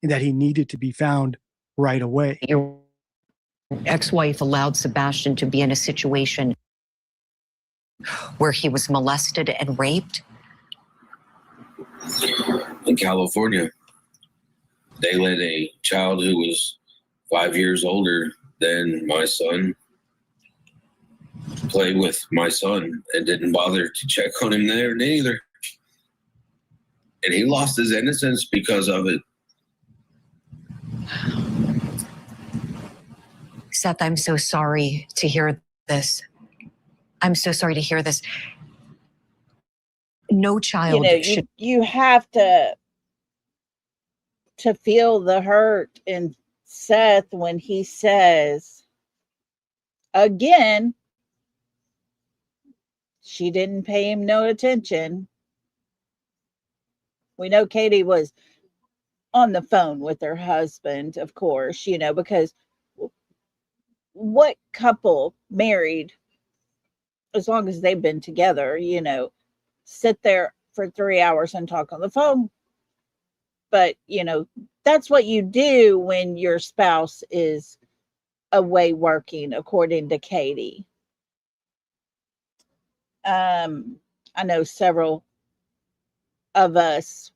and that he needed to be found right away. Your ex-wife allowed Sebastian to be in a situation where he was molested and raped. In California, they let a child who was 5 years older than my son play with my son and didn't bother to check on him there neither. And he lost his innocence because of it. Seth, I'm so sorry to hear this. I'm so sorry to hear this. No child should. You have to feel the hurt in Seth when he says, again, she didn't pay him no attention. We know Katie was on the phone with her husband, of course, because what couple married, as long as they've been together, sit there for 3 hours and talk on the phone? But, that's what you do when your spouse is away working, according to Katie. I know several of us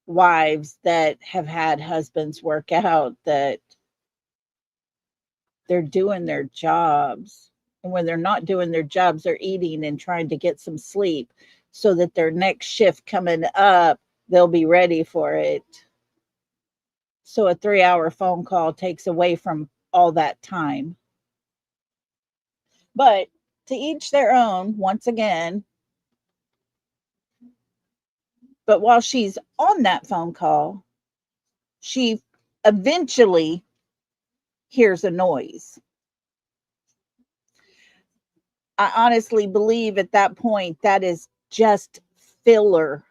wives that have had husbands work out that they're doing their jobs. And when they're not doing their jobs, they're eating and trying to get some sleep so that their next shift coming up, they'll be ready for it. So a 3-hour phone call takes away from all that time. But to each their own, once again. But while she's on that phone call, she eventually hears a noise. I honestly believe at that point that is just filler,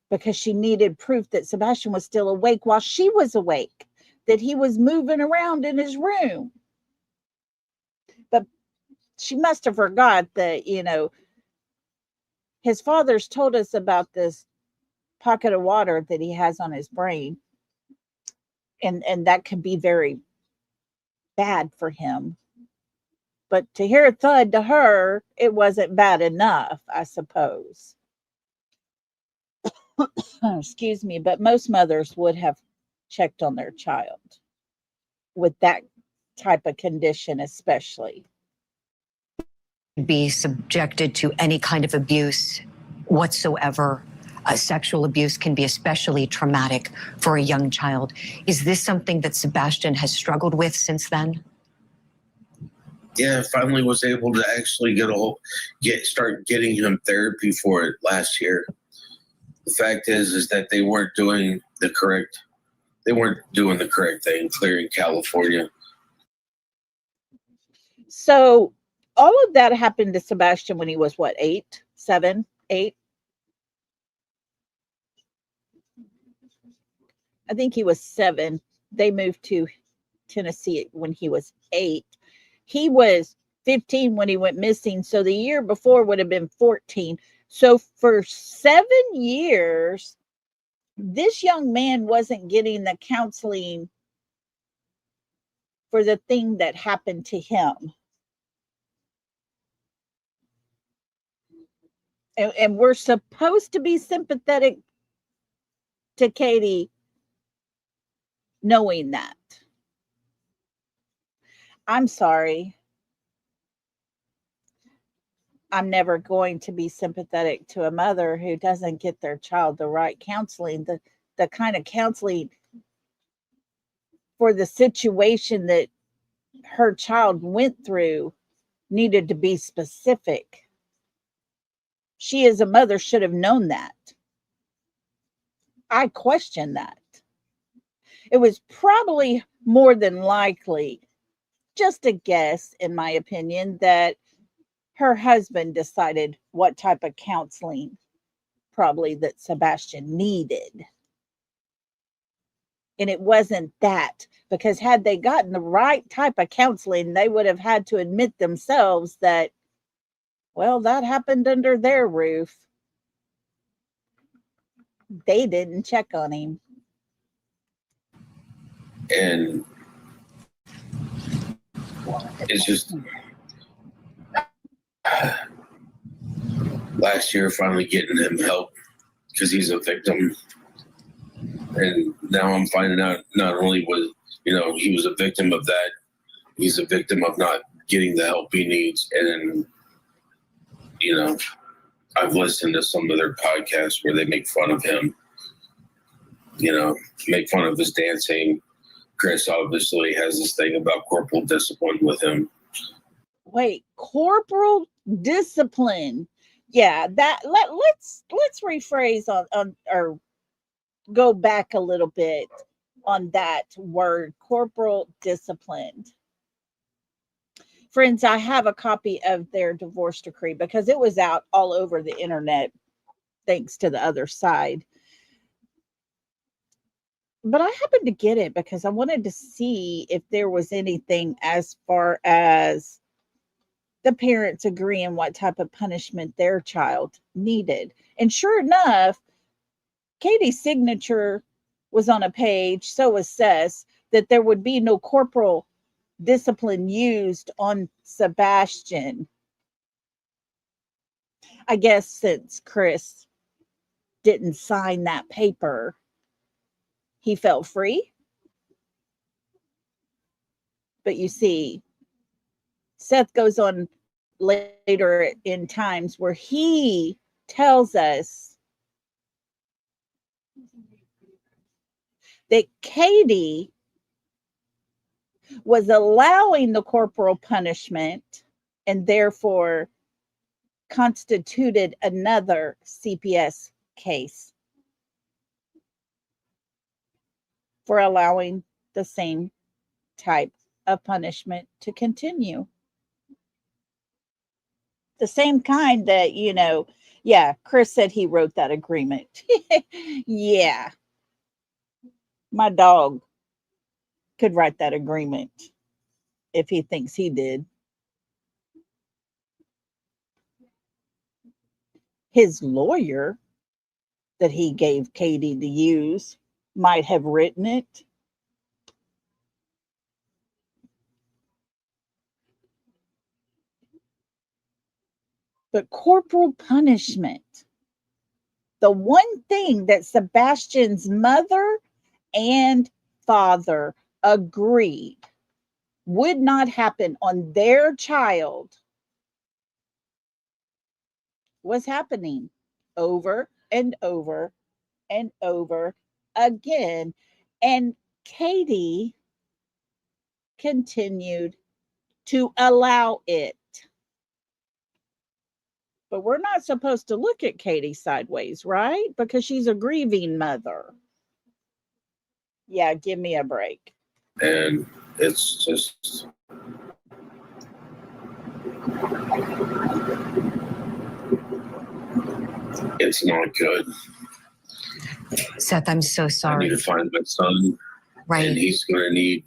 because she needed proof that Sebastian was still awake while she was awake, that he was moving around in his room. But she must have forgot that, his father's told us about this pocket of water that he has on his brain. And that can be very bad for him. But to hear a thud to her, it wasn't bad enough, I suppose. Excuse me, but most mothers would have checked on their child with that type of condition, especially. Be subjected to any kind of abuse whatsoever. Sexual abuse can be especially traumatic for a young child. Is this something that Sebastian has struggled with since then? Yeah, finally was able to actually start getting him therapy for it last year. The fact is that they weren't doing the correct thing, clearing California. So all of that happened to Sebastian when he was what, 8, 7, 8? I think he was 7. They moved to Tennessee when he was 8. He was 15 when he went missing. So the year before would have been 14. So for 7 years, this young man wasn't getting the counseling for the thing that happened to him. And we're supposed to be sympathetic to Katie knowing that. I'm sorry. I'm never going to be sympathetic to a mother who doesn't get their child the right counseling, the kind of counseling for the situation that her child went through needed to be specific. She as a mother should have known that. I question that. It was probably more than likely, just a guess in my opinion, that her husband decided what type of counseling probably that Sebastian needed. And it wasn't that, because had they gotten the right type of counseling, they would have had to admit themselves that, well, that happened under their roof. They didn't check on him. And it's just last year finally getting him help because he's a victim. And now I'm finding out not only was, he was a victim of that, he's a victim of not getting the help he needs. And, I've listened to some of their podcasts where they make fun of him, make fun of his dancing. Chris obviously has this thing about corporal discipline with him. Wait, corporal discipline. Yeah, that let's rephrase on or go back a little bit on that word, corporal discipline. Friends, I have a copy of their divorce decree because it was out all over the internet thanks to the other side. But I happened to get it because I wanted to see if there was anything as far as the parents agreeing what type of punishment their child needed. And sure enough, Katie's signature was on a page, so was Seth's, that there would be no corporal discipline used on Sebastian. I guess since Chris didn't sign that paper, he felt free. But you see, Seth goes on later in times where he tells us that Katie was allowing the corporal punishment and therefore constituted another CPS case for allowing the same type of punishment to continue. The same kind that, yeah, Chris said he wrote that agreement. Yeah. My dog could write that agreement if he thinks he did. His lawyer that he gave Katie to use might have written it. But corporal punishment, the one thing that Sebastian's mother and father agreed would not happen on their child, was happening over and over and over again. And Katie continued to allow it. But we're not supposed to look at Katie sideways, right? Because she's a grieving mother. Yeah, give me a break. And it's just, it's not good. Seth, I'm so I need sorry. to find my son, and Right. he's going to need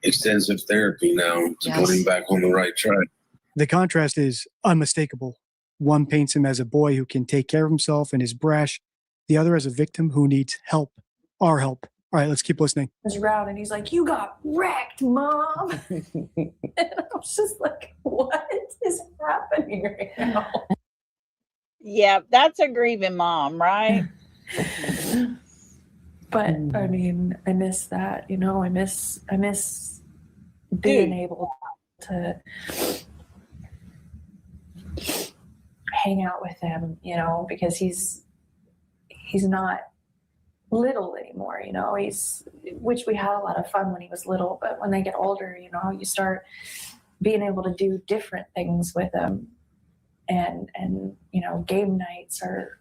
extensive therapy now to put him Yes. back on the right track. The contrast is unmistakable. One paints him as a boy who can take care of himself and is brash. The other as a victim who needs help, our help. All right, let's keep listening. Was around and he's like, "You got wrecked, Mom." And I was just like, what is happening right now? Yeah, that's a grieving mom, right? But I mean, I miss that, I miss being able to hang out with him, because he's not little anymore, which we had a lot of fun when he was little, but when they get older, you start being able to do different things with them. And game nights are,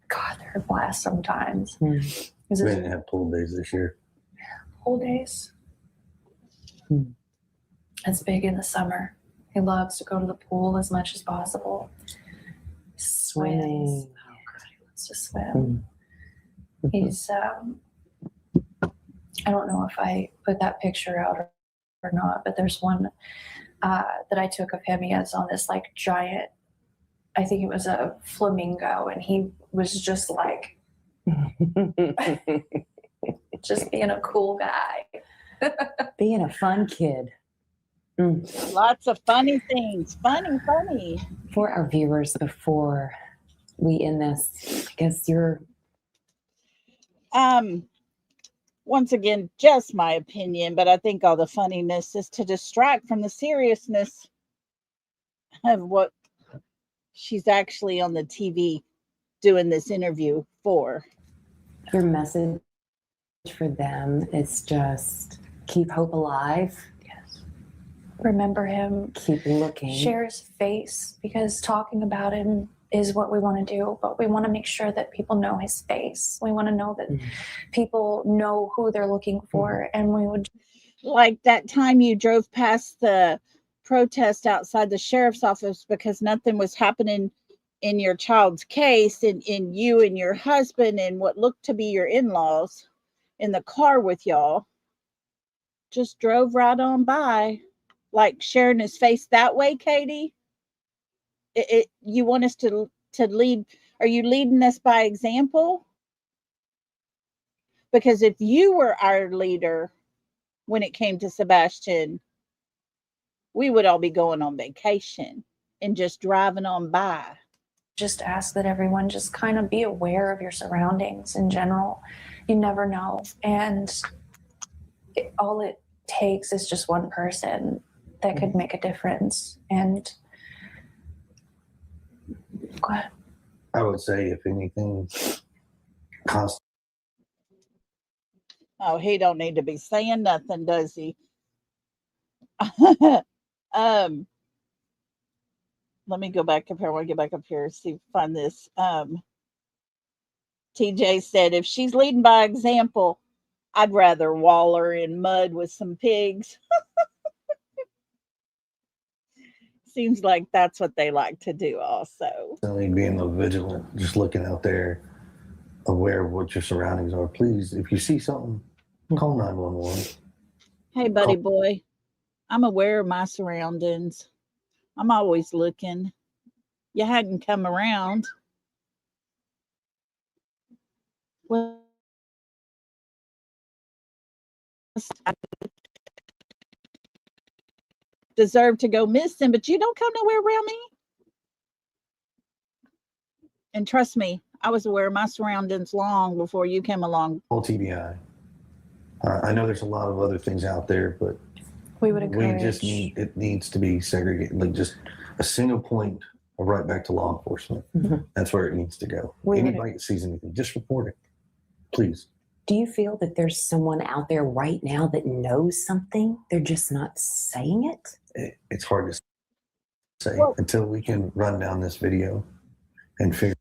God, they're a blast sometimes. We didn't have pool days this year. Whole days. It's big in the summer. He loves to go to the pool as much as possible. Swims. Oh, God, he wants to swim. He's, I don't know if I put that picture out or not, but there's one that I took of him. He has on this like giant, I think it was a flamingo, and he was just like, just being a cool guy. Being a fun kid. Lots of funny things. Funny. For our viewers, before we end this, I guess you're... Once again, just my opinion, but I think all the funniness is to distract from the seriousness of what she's actually on the TV doing this interview for. Your message for them is just keep hope alive. Yes. Remember him. Keep looking. Share his face, because talking about him is what we want to do, but we want to make sure that people know his face. We want to know that people know who they're looking for. And we would, like that time you drove past the protest outside the sheriff's office because nothing was happening in your child's case, and in you and your husband and what looked to be your in-laws in the car with y'all, just drove right on by, like sharing his face that way. Katie, you want us to lead? Are you leading us by example? Because if you were our leader when it came to Sebastian, we would all be going on vacation and just driving on by. just ask that everyone just kind of be aware of your surroundings in general. You never know. And all it takes is just one person that could make a difference. And go ahead. I would say, if anything, constant. Oh, he don't need to be saying nothing, does he? um, let me go back up here. I want to get back up here and see find this. TJ said, if she's leading by example, I'd rather waller in mud with some pigs. Seems like that's what they like to do also. Definitely being vigilant, just looking out there, aware of what your surroundings are. Please, if you see something, call 911. Hey, buddy boy, I'm aware of my surroundings. I'm always looking. You hadn't come around. Well, I deserve to go missing, but you don't come nowhere around me. And trust me, I was aware of my surroundings long before you came along. All TBI. I know there's a lot of other things out there, but We would we encourage. just need, it needs to be segregated, like just a single point of right back to law enforcement. Mhm. That's where it needs to go. We would- Anybody that sees anything, just report it, please. Do you feel that there's someone out there right now that knows something? They're just not saying it? It's hard to say Well- until we can run down this video and figure.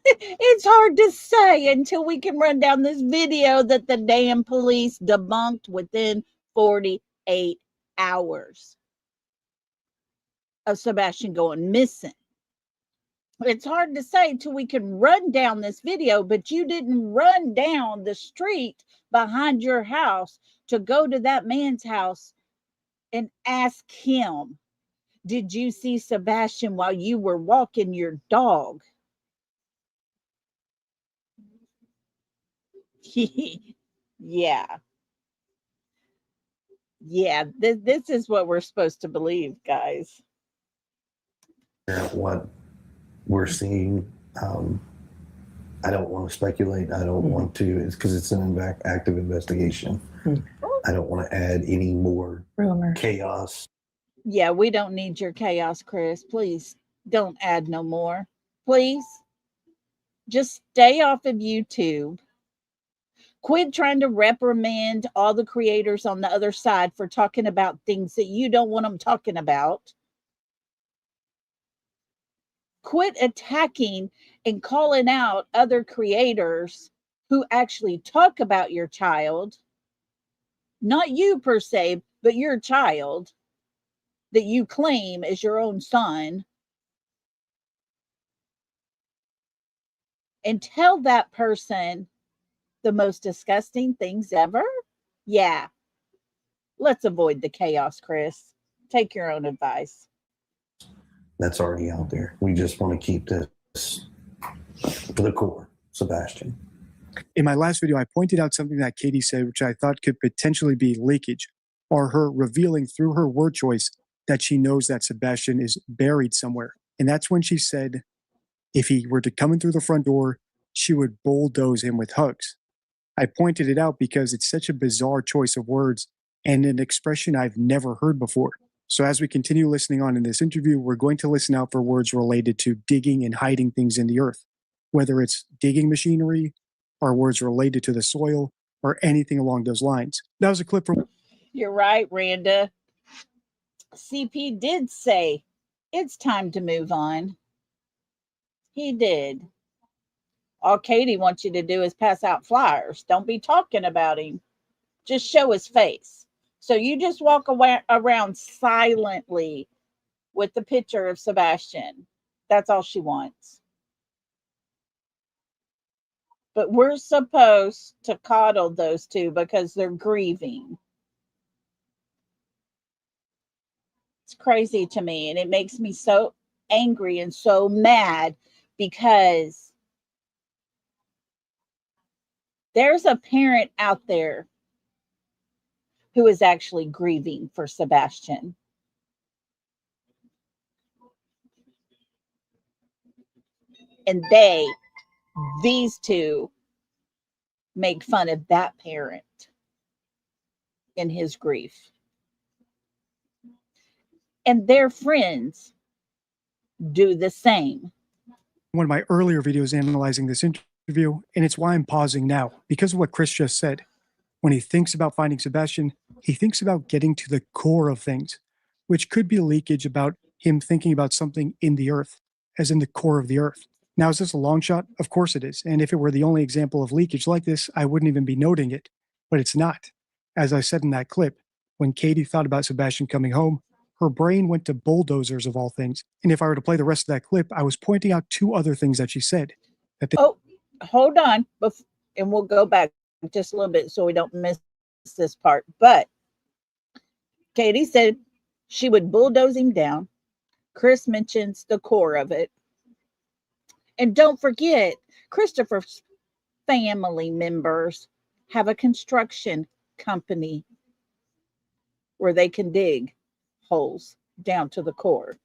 It's hard to say until we can run down this video that the damn police debunked within 48 hours of Sebastian going missing. It's hard to say till we can run down this video, but you didn't run down the street behind your house to go to that man's house and ask him, did you see Sebastian while you were walking your dog? Yeah. Yeah, this is what we're supposed to believe, guys. out what we're seeing. I don't want to speculate. I don't want to, it's because it's an active investigation. I don't want to add any more Rumor. chaos. Yeah, we don't need your chaos, Chris. Please don't add no more. Please just stay off of YouTube. Quit trying to reprimand all the creators on the other side for talking about things that you don't want them talking about. Quit attacking and calling out other creators who actually talk about your child. Not you per se, but your child that you claim as your own son. And tell that person the most disgusting things ever? Yeah. Let's avoid the chaos, Chris. Take your own advice. That's already out there. We just want to keep this to the core, Sebastian. In my last video, I pointed out something that Katie said, which I thought could potentially be leakage, or her revealing through her word choice that she knows that Sebastian is buried somewhere. And that's when she said, if he were to come in through the front door, she would bulldoze him with hugs. I pointed it out because it's such a bizarre choice of words and an expression I've never heard before. So as we continue listening on in this interview, we're going to listen out for words related to digging and hiding things in the earth, whether it's digging machinery or words related to the soil or anything along those lines. That was a clip from... You're right, Randa. CP did say it's time to move on. He did. All Katie wants you to do is pass out flyers. Don't be talking about him. Just show his face. So you just walk around silently with the picture of Sebastian. That's all she wants. But we're supposed to coddle those two because they're grieving. It's crazy to me, and it makes me so angry and so mad because there's a parent out there who is actually grieving for Sebastian. And these two, make fun of that parent in his grief. And their friends do the same. one of my earlier videos analyzing this interview, and it's why I'm pausing now, because of what Chris just said. When he thinks about finding Sebastian, he thinks about getting to the core of things, which could be leakage about him thinking about something in the earth, as in the core of the earth. Now, is this a long shot? Of course it is. And if it were the only example of leakage like this, I wouldn't even be noting it. But it's not. As I said in that clip, when Katie thought about Sebastian coming home, her brain went to bulldozers of all things. And if I were to play the rest of that clip, I was pointing out two other things that she said. Oh, hold on. And we'll go back just a little bit so we don't miss this part. But Katie said she would bulldoze him down. Chris mentions the core of it. And don't forget, Christopher's family members have a construction company where they can dig holes down to the core.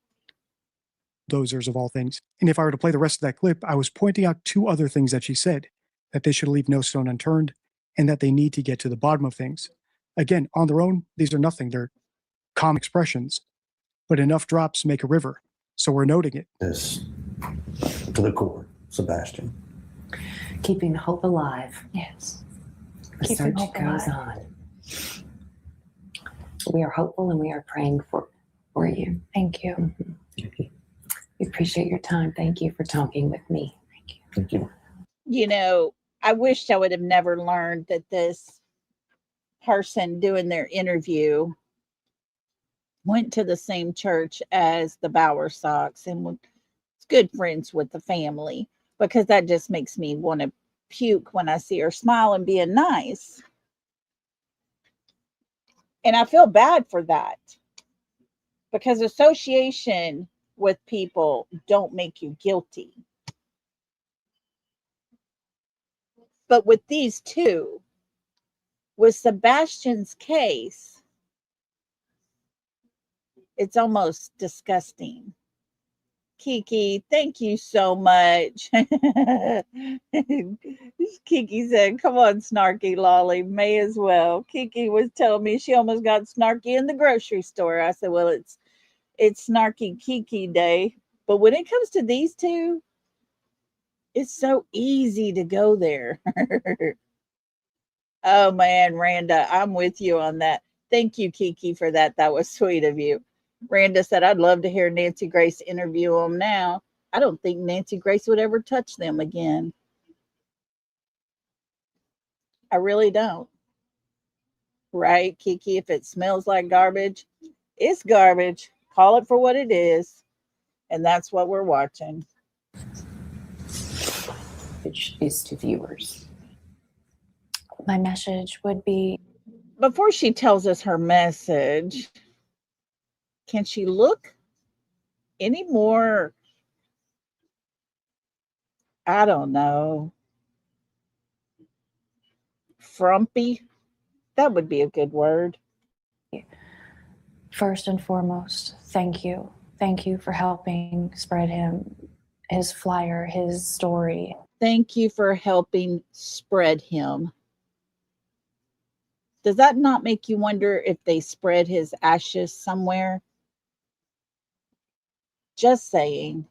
Dozers of all things. And if I were to play the rest of that clip, I was pointing out two other things that she said, that they should leave no stone unturned and that they need to get to the bottom of things. Again, on their own, these are nothing. They're common expressions, but enough drops make a river. So we're noting it. This to the core, Sebastian. Keeping hope alive. Yes. The Keeping search hope goes alive. on. We are hopeful and we are praying for you. Thank you. Mhm. We appreciate your time. Thank you for talking with me. Thank you. Thank you. You know, I wished I would have never learned that this person doing their interview went to the same church as the Bowerstocks and was good friends with the family, because that just makes me want to puke when I see her smiling, being nice. And I feel bad for that, because association with people don't make you guilty. But with these two, with Sebastian's case, it's almost disgusting. Kiki, thank you so much. Kiki said, come on, Snarky Lolly, may as well. Kiki was telling me she almost got snarky in the grocery store. I said, well, it's Snarky Kiki Day. But when it comes to these two, it's so easy to go there. Oh, man, Randa, I'm with you on that. Thank you, Kiki, for that. That was sweet of you. Randa said, I'd love to hear Nancy Grace interview them now. I don't think Nancy Grace would ever touch them again. I really don't. Right, Kiki? If it smells like garbage, it's garbage. Call it for what it is. And that's what we're watching. Which is to viewers. My message would be, Before she tells us her message, can she look any more, I don't know, frumpy? That would be a good word. first and foremost, thank you. Thank you for helping spread his flyer, his story. Thank you for helping spread him. Does that not make you wonder if they spread his ashes somewhere? Just saying.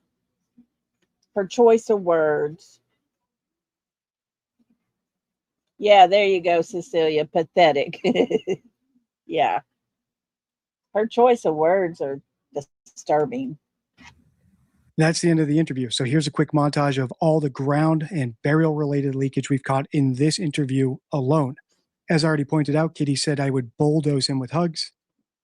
Her choice of words. Yeah, there you go, Cecilia. Pathetic. Yeah. Her choice of words are disturbing. That's the end of the interview. So here's a quick montage of all the ground and burial related leakage we've caught in this interview alone. As I already pointed out, Kitty said I would bulldoze him with hugs.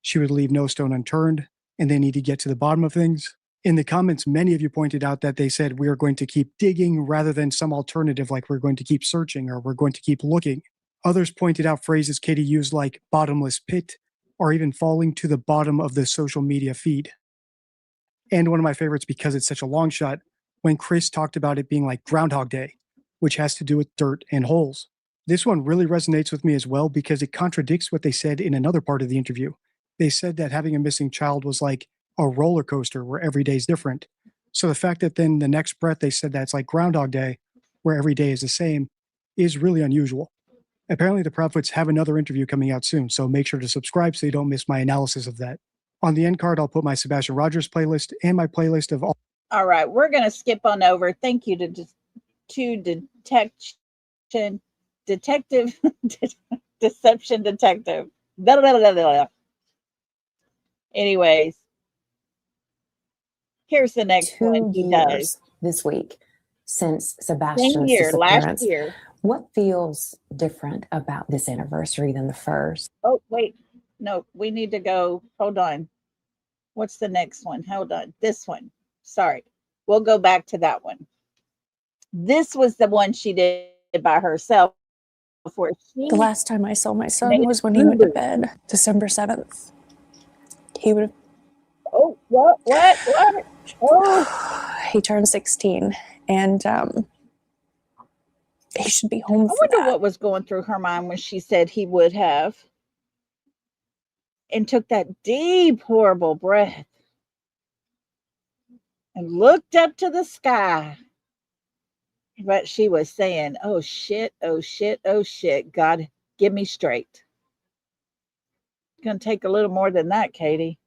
She would leave no stone unturned, and they need to get to the bottom of things. In the comments, many of you pointed out that they said we are going to keep digging rather than some alternative like we're going to keep searching or we're going to keep looking. Others pointed out phrases Kitty used like bottomless pit or even falling to the bottom of the social media feed. And one of my favorites, because it's such a long shot, when Chris talked about it being like Groundhog Day, which has to do with dirt and holes. This one really resonates with me as well because it contradicts what they said in another part of the interview. They said that having a missing child was like a roller coaster where every day is different. So the fact that then the next breath they said that's like Groundhog Day, where every day is the same, is really unusual. Apparently the Proudfoots have another interview coming out soon, so make sure to subscribe so you don't miss my analysis of that. On the end card, I'll put my Sebastian Rogers playlist and my playlist of all. All right, we're going to skip on over. Thank you to Detective Deception detective. Blah, blah, blah, blah, blah. Anyways, here's the next 2 one he does. years this week since Same Sebastian's year, last disappearance. year. What feels different about this anniversary than the first? Oh, wait. No, we need to go. Hold on. What's the next one? Hold on. This one. Sorry. We'll go back to that one. This was the one she did by herself before she The last time I saw my son made was when he went to food. bed, December 7th. He would Oh, what? Oh, he turned 16 and he should be home I for wonder that. what was going through her mind when she said he would have and took that deep, horrible breath and looked up to the sky. But she was saying, oh shit, oh shit, oh shit. God, give me straight. It's going to take a little more than that, Katie.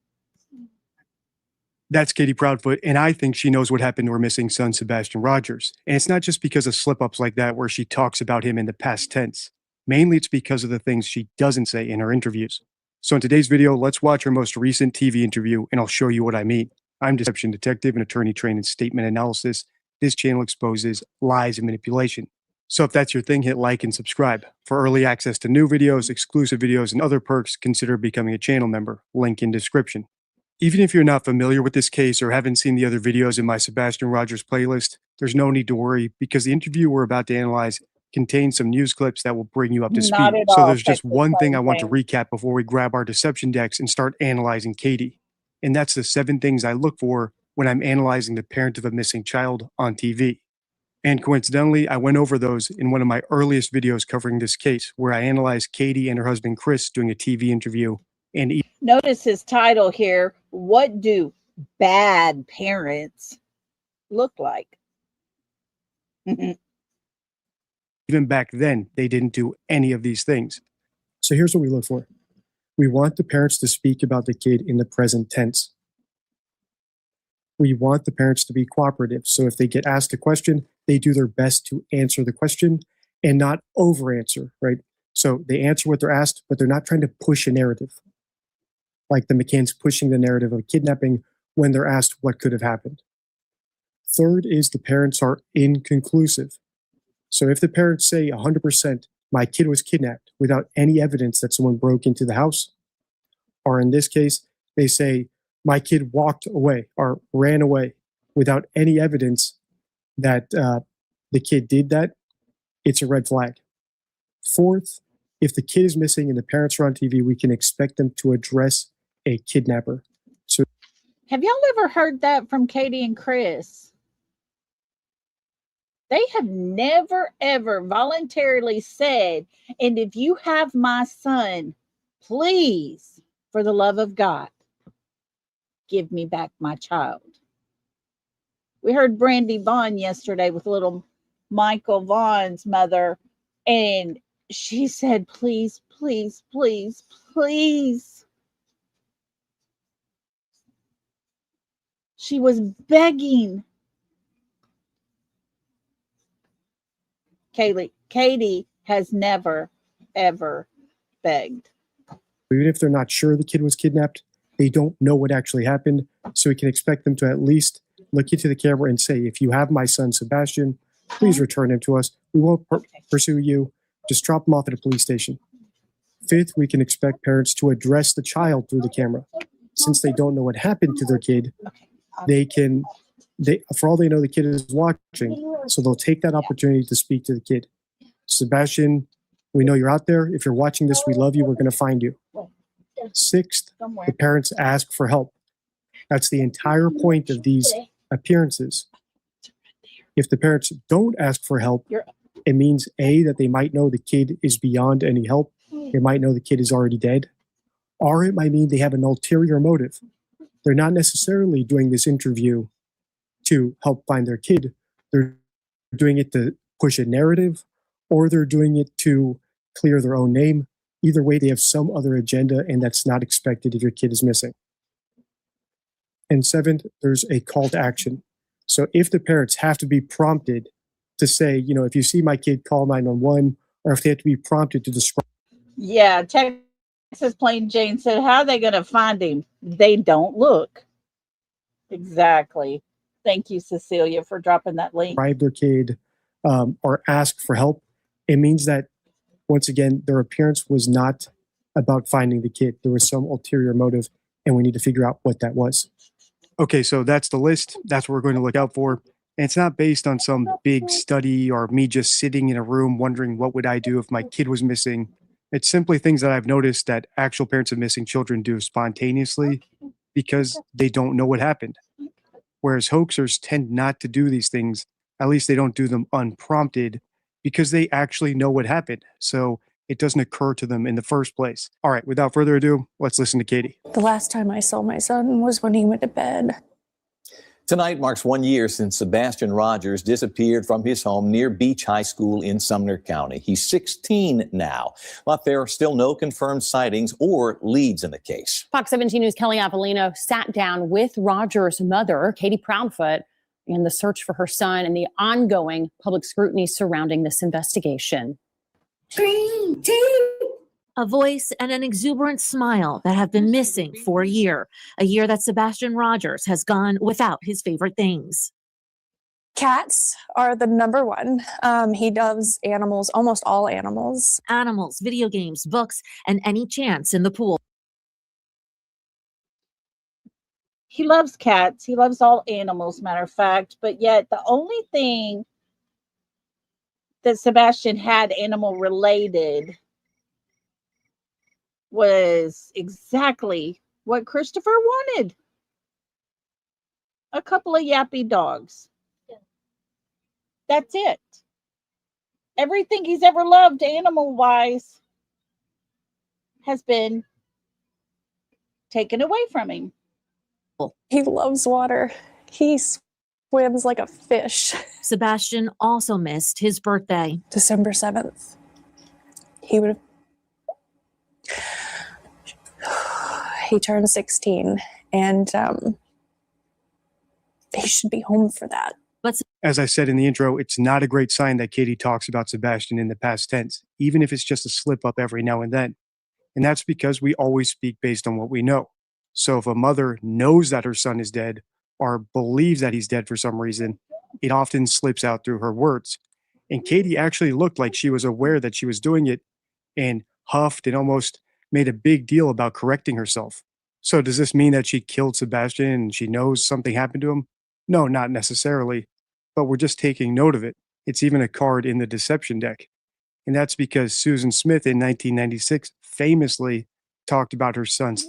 That's Katie Proudfoot, and I think she knows what happened to her missing son, Sebastian Rogers. And it's not just because of slip-ups like that where she talks about him in the past tense. Mainly it's because of the things she doesn't say in her interviews. So in today's video, let's watch her most recent TV interview, and I'll show you what I mean. I'm Deception Detective, an attorney trained in statement analysis. This channel exposes lies and manipulation. So if that's your thing, hit like and subscribe. For early access to new videos, exclusive videos, and other perks, consider becoming a channel member. Link in description. Even if you're not familiar with this case or haven't seen the other videos in my Sebastian Rogers playlist, there's no need to worry because the interview we're about to analyze contains some news clips that will bring you up to Not speed. at So all, there's just Texas one thing I want to Ranger. recap before we grab our deception decks and start analyzing Katie. And that's the 7 things I look for when I'm analyzing the parent of a missing child on TV. And coincidentally, I went over those in one of my earliest videos covering this case, where I analyzed Katie and her husband Chris doing a TV interview. And Notice his title here. What do bad parents look like? even back then, they didn't do any of these things. So here's what we look for. We want the parents to speak about the kid in the present tense. We want the parents to be cooperative. So if they get asked a question, they do their best to answer the question and not over answer, right? So they answer what they're asked, but they're not trying to push a narrative. Like the McCann's pushing the narrative of kidnapping when they're asked what could have happened. Third is the parents are inconclusive. So if the parents say 100%, my kid was kidnapped without any evidence that someone broke into the house, or in this case, they say, my kid walked away or ran away without any evidence that the kid did that, it's a red flag. Fourth, if the kid is missing and the parents are on TV, we can expect them to address a kidnapper. So, have y'all ever heard that from Katie and Chris? They have never, ever voluntarily said, and if you have my son, please, for the love of God, give me back my child. We heard Brandy Vaughn yesterday with little Michael Vaughn's mother, and she said, please, please, please, please. She was begging. Katie has never, ever begged. even if they're not sure the kid was kidnapped, they don't know what actually happened. So we can expect them to at least look into the camera and say, if you have my son, Sebastian, please return him to us. We won't pursue you. Just drop him off at a police station. Fifth, we can expect parents to address the child through the camera. Since they don't know what happened to their kid, for all they know, the kid is watching. So they'll take that opportunity to speak to the kid. Sebastian, we know you're out there. If you're watching this, we love you. We're going to find you. Sixth, the parents ask for help. That's the entire point of these appearances. If the parents don't ask for help, it means A, that they might know the kid is beyond any help. They might know the kid is already dead. Or it might mean they have an ulterior motive. They're not necessarily doing this interview to help find their kid. They're doing it to push a narrative, or they're doing it to clear their own name. Either way, they have some other agenda, and that's not expected if your kid is missing. And seventh, there's a call to action. So if the parents have to be prompted to say, if you see my kid, call 911, or if they have to be prompted to describe. Yeah, Texas Plain Jane said, how are they going to find him? They don't look. Exactly. Thank you, Cecilia, for dropping that link. Describe their kid or ask for help, it means that, once again, their appearance was not about finding the kid. There was some ulterior motive, and we need to figure out what that was. Okay, so that's the list. That's what we're going to look out for. And it's not based on some big study or me just sitting in a room wondering what would I do if my kid was missing. It's simply things that I've noticed that actual parents of missing children do spontaneously because they don't know what happened. Whereas hoaxers tend not to do these things, at least they don't do them unprompted because they actually know what happened. So it doesn't occur to them in the first place. All right, without further ado, let's listen to Katie. The last time I saw my son was when he went to bed. Tonight marks 1 year since Sebastian Rogers disappeared from his home near Beach High School in Sumner County. He's 16 now, but there are still no confirmed sightings or leads in the case. Fox 17 News' Kelly Avellino sat down with Rogers' mother, Katie Proudfoot, in the search for her son and the ongoing public scrutiny surrounding this investigation. Green tea. A voice and an exuberant smile that have been missing for a year that Sebastian Rogers has gone without his favorite things. Cats are the number one. He loves animals, almost all animals. Animals, video games, books, and any chance in the pool. He loves cats. He loves all animals, matter of fact. But yet the only thing that Sebastian had animal related was exactly what Christopher wanted. A couple of yappy dogs. That's it. Everything he's ever loved animal-wise has been taken away from him. He loves water. He swims like a fish. Sebastian also missed his birthday. December 7th. He would have. He turned 16, and he should be home for that. As I said in the intro, it's not a great sign that Katie talks about Sebastian in the past tense, even if it's just a slip up every now and then. And that's because we always speak based on what we know. So if a mother knows that her son is dead or believes that he's dead for some reason, it often slips out through her words. And Katie actually looked like she was aware that she was doing it and huffed and almost made a big deal about correcting herself. So does this mean that she killed Sebastian and she knows something happened to him? No, not necessarily, but we're just taking note of it. It's even a card in the deception deck. And that's because Susan Smith in 1996 famously talked about her sons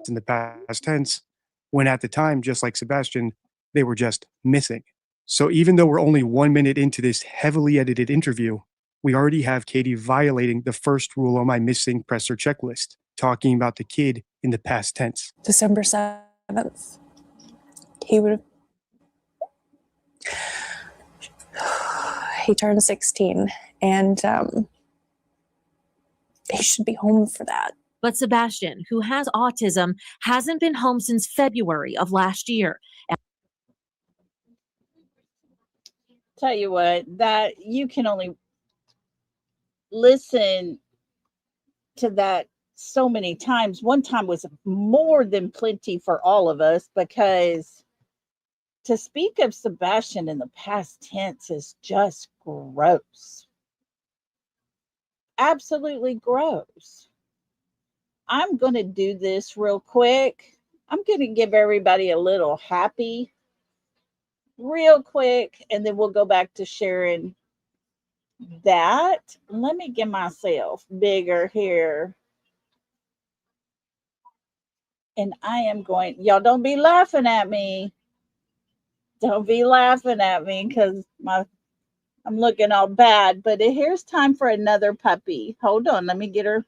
in the past tense, when at the time, just like Sebastian, they were just missing. So even though we're only 1 minute into this heavily edited interview, we already have Katie violating the first rule on my missing presser checklist, talking about the kid in the past tense. December 7th. He would have. He turned 16, and he should be home for that. But Sebastian, who has autism, hasn't been home since February of last year. Tell you what, that you can only listen to that so many times. One time was more than plenty for all of us, because to speak of Sebastian in the past tense is just gross. Absolutely gross. I'm going to do this real quick. I'm going to give everybody a little happy real quick, and then we'll go back to sharing that. Let me get myself bigger here. And I am going, y'all don't be laughing at me. Don't be laughing at me, because I'm looking all bad. But here's time for another puppy. Hold on, let me get her.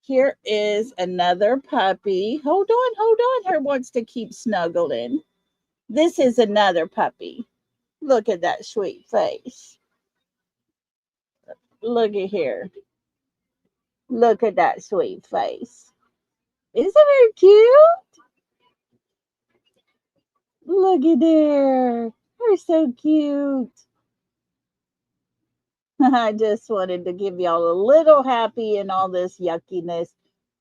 Here is another puppy. Hold on. Her wants to keep snuggling. This is another puppy. Look at that sweet face. Look at here. Look at that sweet face. Isn't her cute? Look at her. Her so cute. I just wanted to give y'all a little happy in all this yuckiness.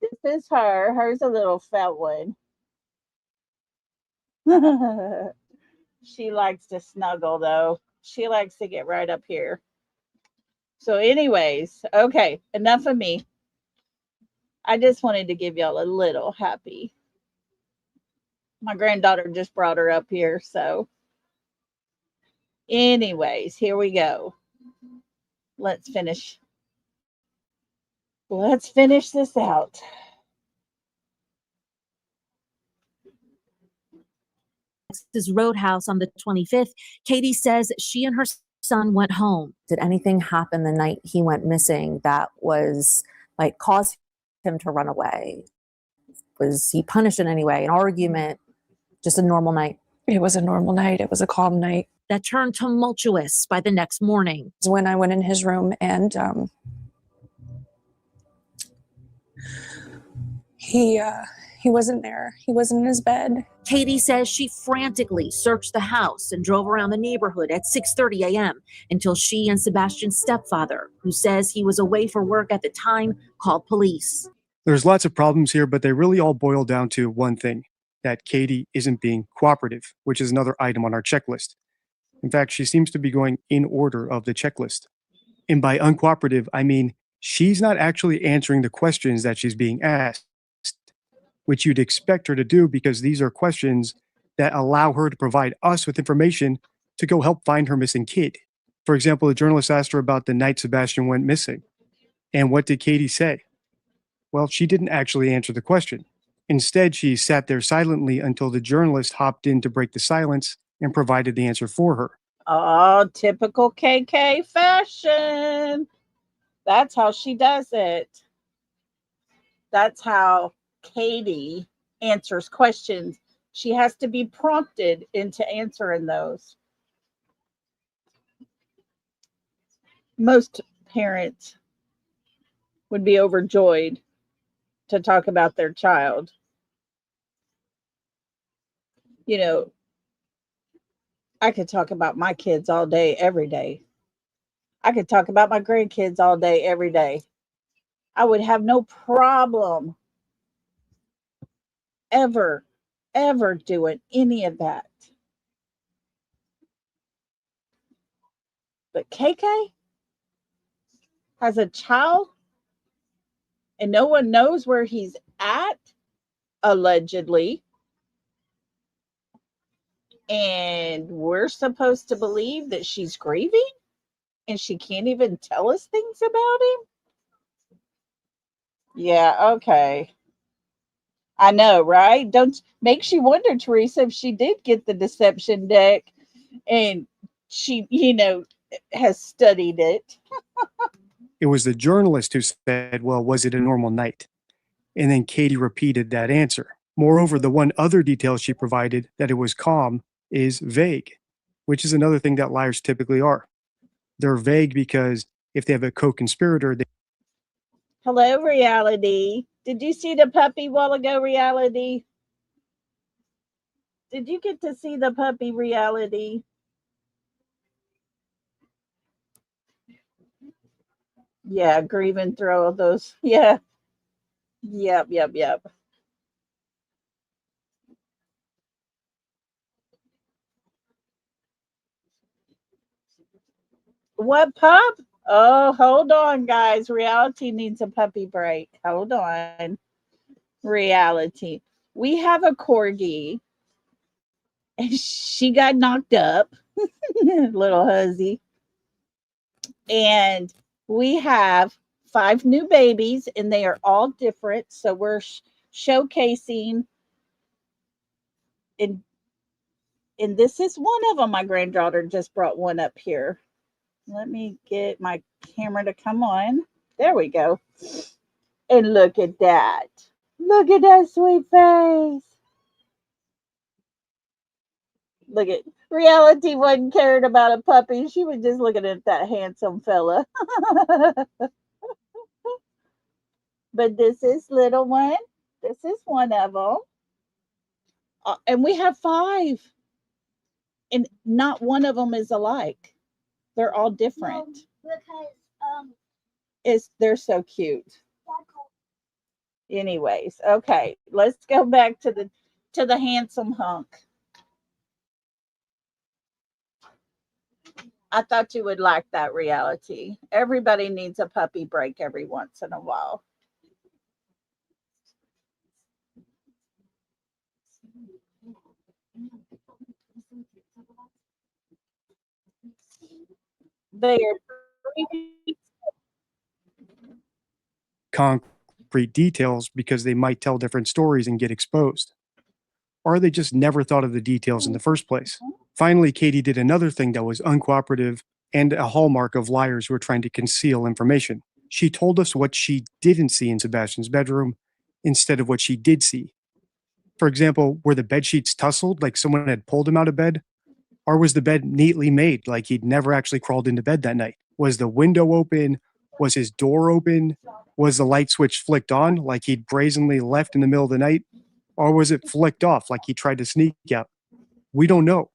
This is her. Her's a little fat one. She likes to snuggle, though. She likes to get right up here. So, anyways, okay, enough of me. I just wanted to give y'all a little happy. My granddaughter just brought her up here. So, anyways, here we go. Let's finish. Let's finish this out. Texas Roadhouse on the 25th, Katie says she and her son went home. Did anything happen the night he went missing that was like caused him to run away? Was he punished in any way? An argument? Just a normal night? It was a normal night. It was a calm night. That turned tumultuous by the next morning. When I went in his room and he wasn't there. He wasn't in his bed. Katie says she frantically searched the house and drove around the neighborhood at 6:30 a.m. until she and Sebastian's stepfather, who says he was away for work at the time, called police. There's lots of problems here, but they really all boil down to one thing, that Katie isn't being cooperative, which is another item on our checklist. In fact, she seems to be going in order of the checklist. And by uncooperative, I mean she's not actually answering the questions that she's being asked, which you'd expect her to do because these are questions that allow her to provide us with information to go help find her missing kid. For example, the journalist asked her about the night Sebastian went missing. And what did Katie say? Well, she didn't actually answer the question. Instead, she sat there silently until the journalist hopped in to break the silence and provided the answer for her. Oh, typical KK fashion. That's how she does it. That's how Katie answers questions. She has to be prompted into answering those. Most parents would be overjoyed to talk about their child. You know, I could talk about my kids all day, every day. I could talk about my grandkids all day, every day. I would have no problem ever doing any of that. But KK has a child and no one knows where he's at, allegedly. And we're supposed to believe that she's grieving and she can't even tell us things about him? Yeah, okay. I know, right? Don't makes you wonder, Teresa, if she did get the deception deck and she, has studied it. It was the journalist who said, well, was it a normal night? And then Katie repeated that answer. Moreover, the one other detail she provided, that it was calm, is vague, which is another thing that liars typically are. They're vague because if they have a co-conspirator, they... Hello, Reality. Did you see the puppy while ago, Reality? Did you get to see the puppy, Reality? Yeah, grieving through all those. Yeah. Yep. What pup? Oh, hold on, guys. Reality needs a puppy break. Hold on. Reality. We have a corgi. And she got knocked up. Little huzzy. And we have 5 new babies, and they are all different. So we're showcasing. And this is one of them. My granddaughter just brought one up here. Let me get my camera to come on. There we go. And look at that. Look at that sweet face. Look at Reality wasn't caring about a puppy. She was just looking at that handsome fella. But this is little one. This is one of them. And we have 5. And not one of them is alike. They're all different. They're so cute. Anyways, okay, let's go back to the handsome hunk. I thought you would like that reality. Everybody needs a puppy break every once in a while. They are concrete details because they might tell different stories and get exposed. Or they just never thought of the details in the first place. Finally, Katie did another thing that was uncooperative and a hallmark of liars who are trying to conceal information. She told us what she didn't see in Sebastian's bedroom instead of what she did see. For example, were the bed sheets tussled like someone had pulled him out of bed? Or was the bed neatly made like he'd never actually crawled into bed that night? Was the window open? Was his door open? Was the light switch flicked on like he'd brazenly left in the middle of the night? Or was it flicked off like he tried to sneak out? We don't know.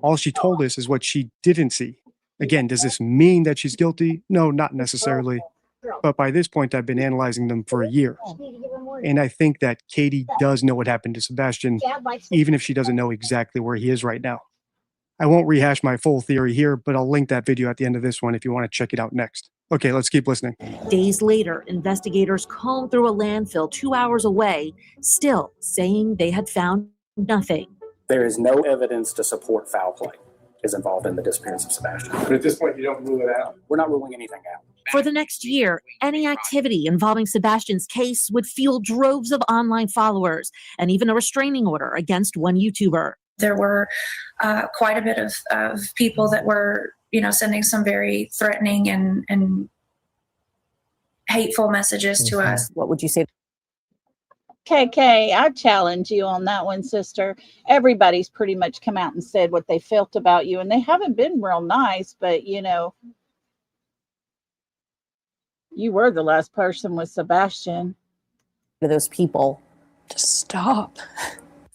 All she told us is what she didn't see. Again, does this mean that she's guilty? No, not necessarily. But by this point, I've been analyzing them for a year. And I think that Katie does know what happened to Sebastian, even if she doesn't know exactly where he is right now. I won't rehash my full theory here, but I'll link that video at the end of this one if you want to check it out next. Okay, let's keep listening. Days later, investigators combed through a landfill 2 hours away, still saying they had found nothing. There is no evidence to support foul play is involved in the disappearance of Sebastian. But at this point, you don't rule it out. We're not ruling anything out. For the next year, any activity involving Sebastian's case would fuel droves of online followers and even a restraining order against one YouTuber. There were quite a bit of people that were, sending some very threatening and hateful messages to us. What would you say? KK, I challenge you on that one, sister. Everybody's pretty much come out and said what they felt about you, and they haven't been real nice, but you were the last person with Sebastian. To those people, just stop.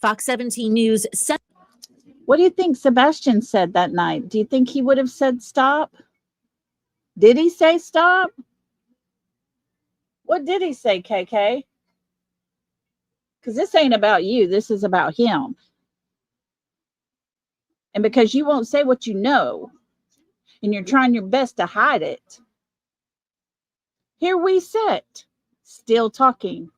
Fox 17 News said. What do you think Sebastian said that night? Do you think he would have said stop? Did he say stop? What did he say, KK? Because this ain't about you. This is about him. And because you won't say what you know, and you're trying your best to hide it, here we sit, still talking.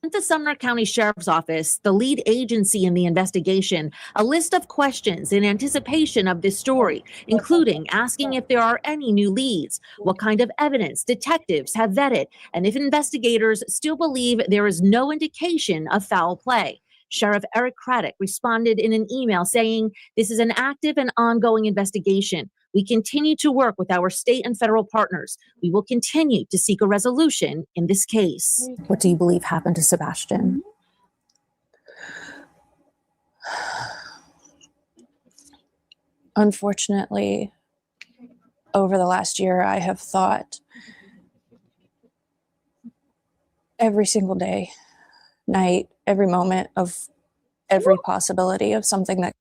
The Sumner County Sheriff's Office, the lead agency in the investigation, a list of questions in anticipation of this story, including asking if there are any new leads, what kind of evidence detectives have vetted, and if investigators still believe there is no indication of foul play. Sheriff Eric Craddock responded in an email saying, "This is an active and ongoing investigation. We continue to work with our state and federal partners. We will continue to seek a resolution in this case." What do you believe happened to Sebastian? Unfortunately, over the last year, I have thought every single day, night, every moment of every possibility of something that.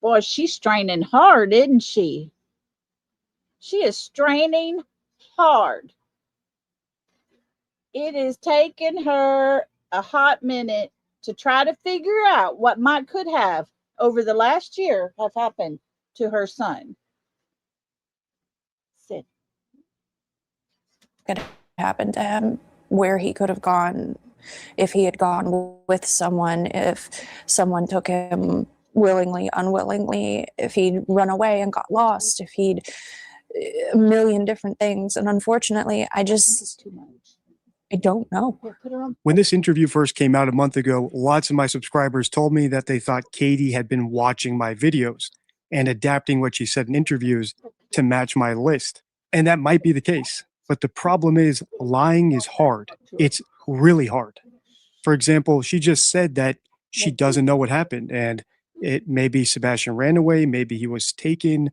Boy, she's straining hard, isn't she? She is straining hard. It is taking her a hot minute to try to figure out what could have over the last year have happened to her son. Sit. Could happen to him, where he could have gone, if he had gone with someone, if someone took him willingly, unwillingly, if he'd run away and got lost, if he'd a million different things. And unfortunately, I don't know. When this interview first came out a month ago, lots of my subscribers told me that they thought Katie had been watching my videos and adapting what she said in interviews to match my list. And that might be the case. But the problem is lying is hard. It's really hard. For example, she just said that she doesn't know what happened, and it maybe Sebastian ran away, maybe he was taken.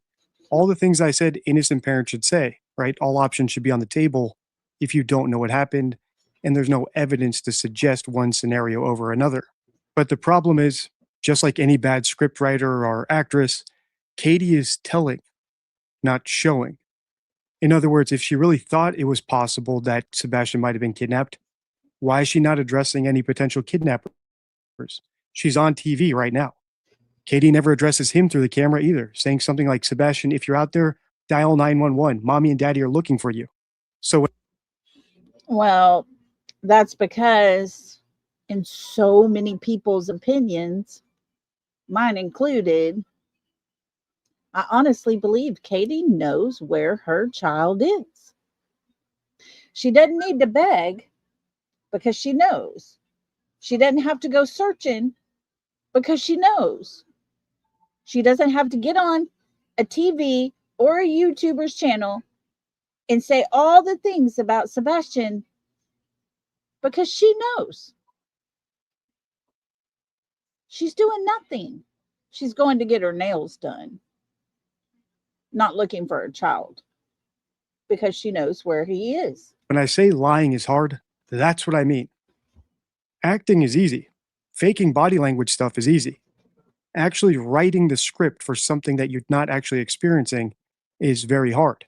All the things I said innocent parents should say, right? All options should be on the table if you don't know what happened, and there's no evidence to suggest one scenario over another. But the problem is, just like any bad scriptwriter or actress, Katie is telling, not showing. In other words, if she really thought it was possible that Sebastian might have been kidnapped, why is she not addressing any potential kidnappers? She's on TV right now. Katie never addresses him through the camera either, saying something like, Sebastian, if you're out there, dial 911. Mommy and daddy are looking for you. So, Well, that's because in so many people's opinions, mine included, I honestly believe Katie knows where her child is. She doesn't need to beg because she knows. She doesn't have to go searching because she knows. She doesn't have to get on a TV or a YouTuber's channel and say all the things about Sebastian because she knows. She's doing nothing. She's going to get her nails done, not looking for her child because she knows where he is. when I say lying is hard, that's what I mean. Acting is easy. Faking body language stuff is easy. Actually writing the script for something that you're not actually experiencing is very hard.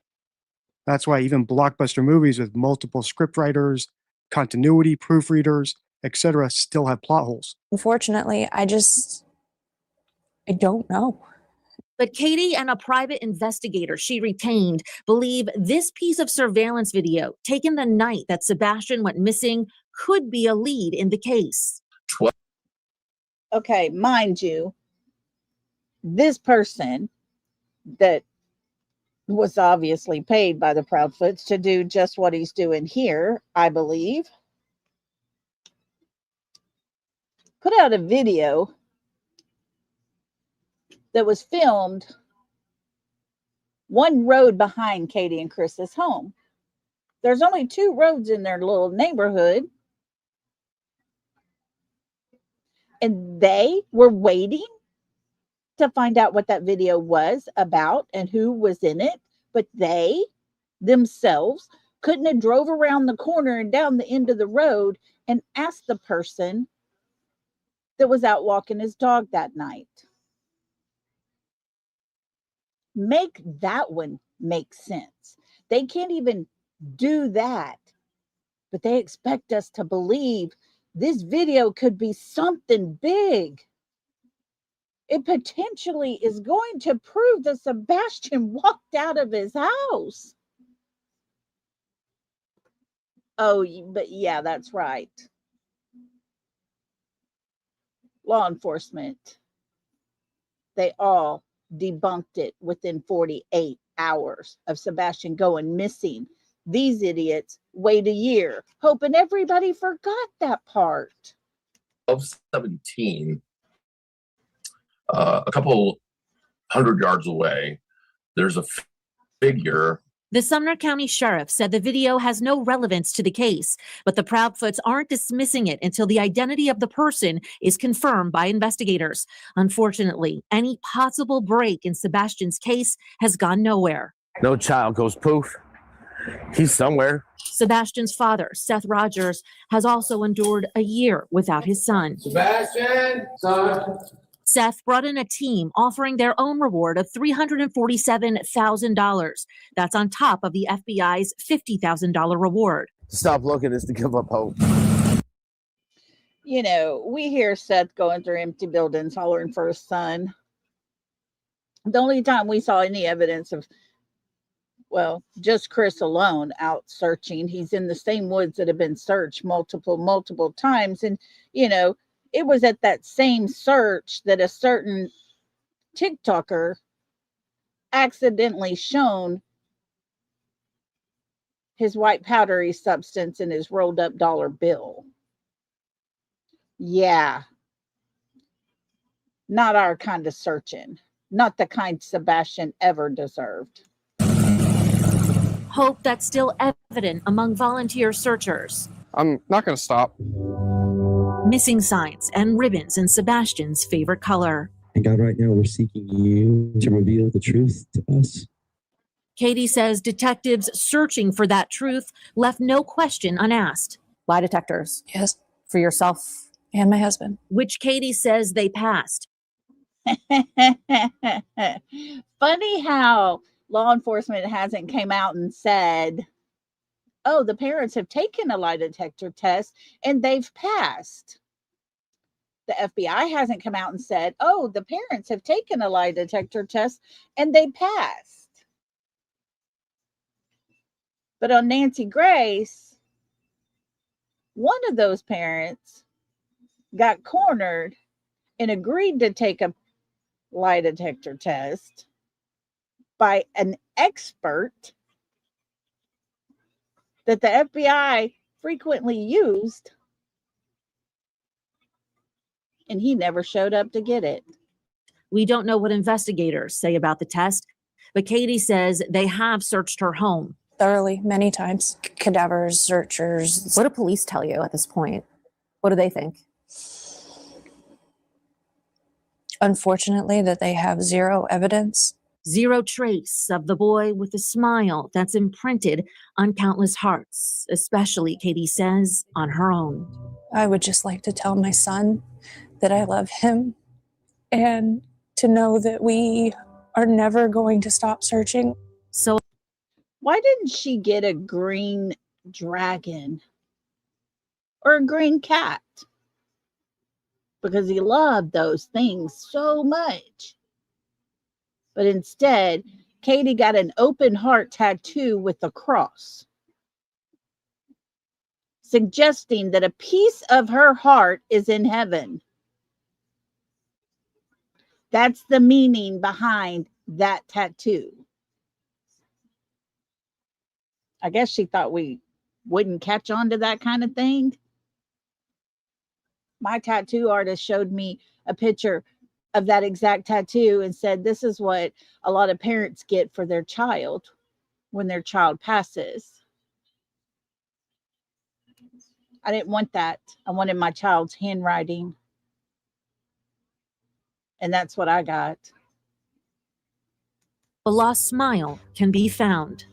That's why even blockbuster movies with multiple scriptwriters, continuity proofreaders, etc. still have plot holes. Unfortunately, I don't know. But Katie and a private investigator she retained believe this piece of surveillance video taken the night that Sebastian went missing could be a lead in the case. Okay, mind you, this person that was obviously paid by the Proudfoots to do just what he's doing here, I believe, put out a video that was filmed one road behind Katie and Chris's home. There's only 2 roads in their little neighborhood. And they were waiting to find out what that video was about and who was in it. But they themselves couldn't have drove around the corner and down the end of the road and asked the person that was out walking his dog that night. Make that one make sense. They can't even do that, but they expect us to believe this video could be something big. It potentially is going to prove that Sebastian walked out of his house. Oh, but yeah, that's right. Law enforcement, they all debunked it within 48 hours of Sebastian going missing. These idiots wait a year, hoping everybody forgot that part. 1217, a couple 100 yards away, there's a figure. The Sumner County Sheriff said the video has no relevance to the case, but the Proudfoots aren't dismissing it until the identity of the person is confirmed by investigators. Unfortunately, any possible break in Sebastian's case has gone nowhere. No child goes poof. He's somewhere. Sebastian's father, Seth Rogers, has also endured a year without his son. Sebastian, son. Seth brought in a team offering their own reward of $347,000. That's on top of the FBI's $50,000 reward. To stop looking is to give up hope. You know, we hear Seth going through empty buildings hollering for his son. The only time we saw any evidence of, well, just Chris alone out searching. He's in the same woods that have been searched multiple times. And, you know, it was at that same search that a certain TikToker accidentally shown his white powdery substance in his rolled up dollar bill. Yeah. Not our kind of searching. Not the kind Sebastian ever deserved. Hope that's still evident among volunteer searchers. I'm not going to stop. Missing signs and ribbons in Sebastian's favorite color. And God, right now we're seeking you to reveal the truth to us. Katie says detectives searching for that truth left no question unasked. Lie detectors. Yes. For yourself and my husband. Which Katie says they passed. Funny how law enforcement hasn't came out and said, oh, the parents have taken a lie detector test and they've passed. The FBI hasn't come out and said, oh, the parents have taken a lie detector test and they passed. But on Nancy Grace, one of those parents got cornered and agreed to take a lie detector test by an expert that the FBI frequently used, and he never showed up to get it. We don't know what investigators say about the test, but Katie says they have searched her home thoroughly, many times. Cadavers, searchers. What do police tell you at this point? What do they think? Unfortunately, that they have zero evidence. Zero trace of the boy with a smile that's imprinted on countless hearts, especially, Katie says, on her own. I would just like to tell my son that I love him and to know that we are never going to stop searching. So, why didn't she get a green dragon or a green cat? Because he loved those things so much. But instead, Katie got an open heart tattoo with a cross, suggesting that a piece of her heart is in heaven. That's the meaning behind that tattoo. I guess she thought we wouldn't catch on to that kind of thing. My tattoo artist showed me a picture of that exact tattoo and said, this is what a lot of parents get for their child when their child passes. I didn't want that. I wanted my child's handwriting. And that's what I got. a lost smile can be found.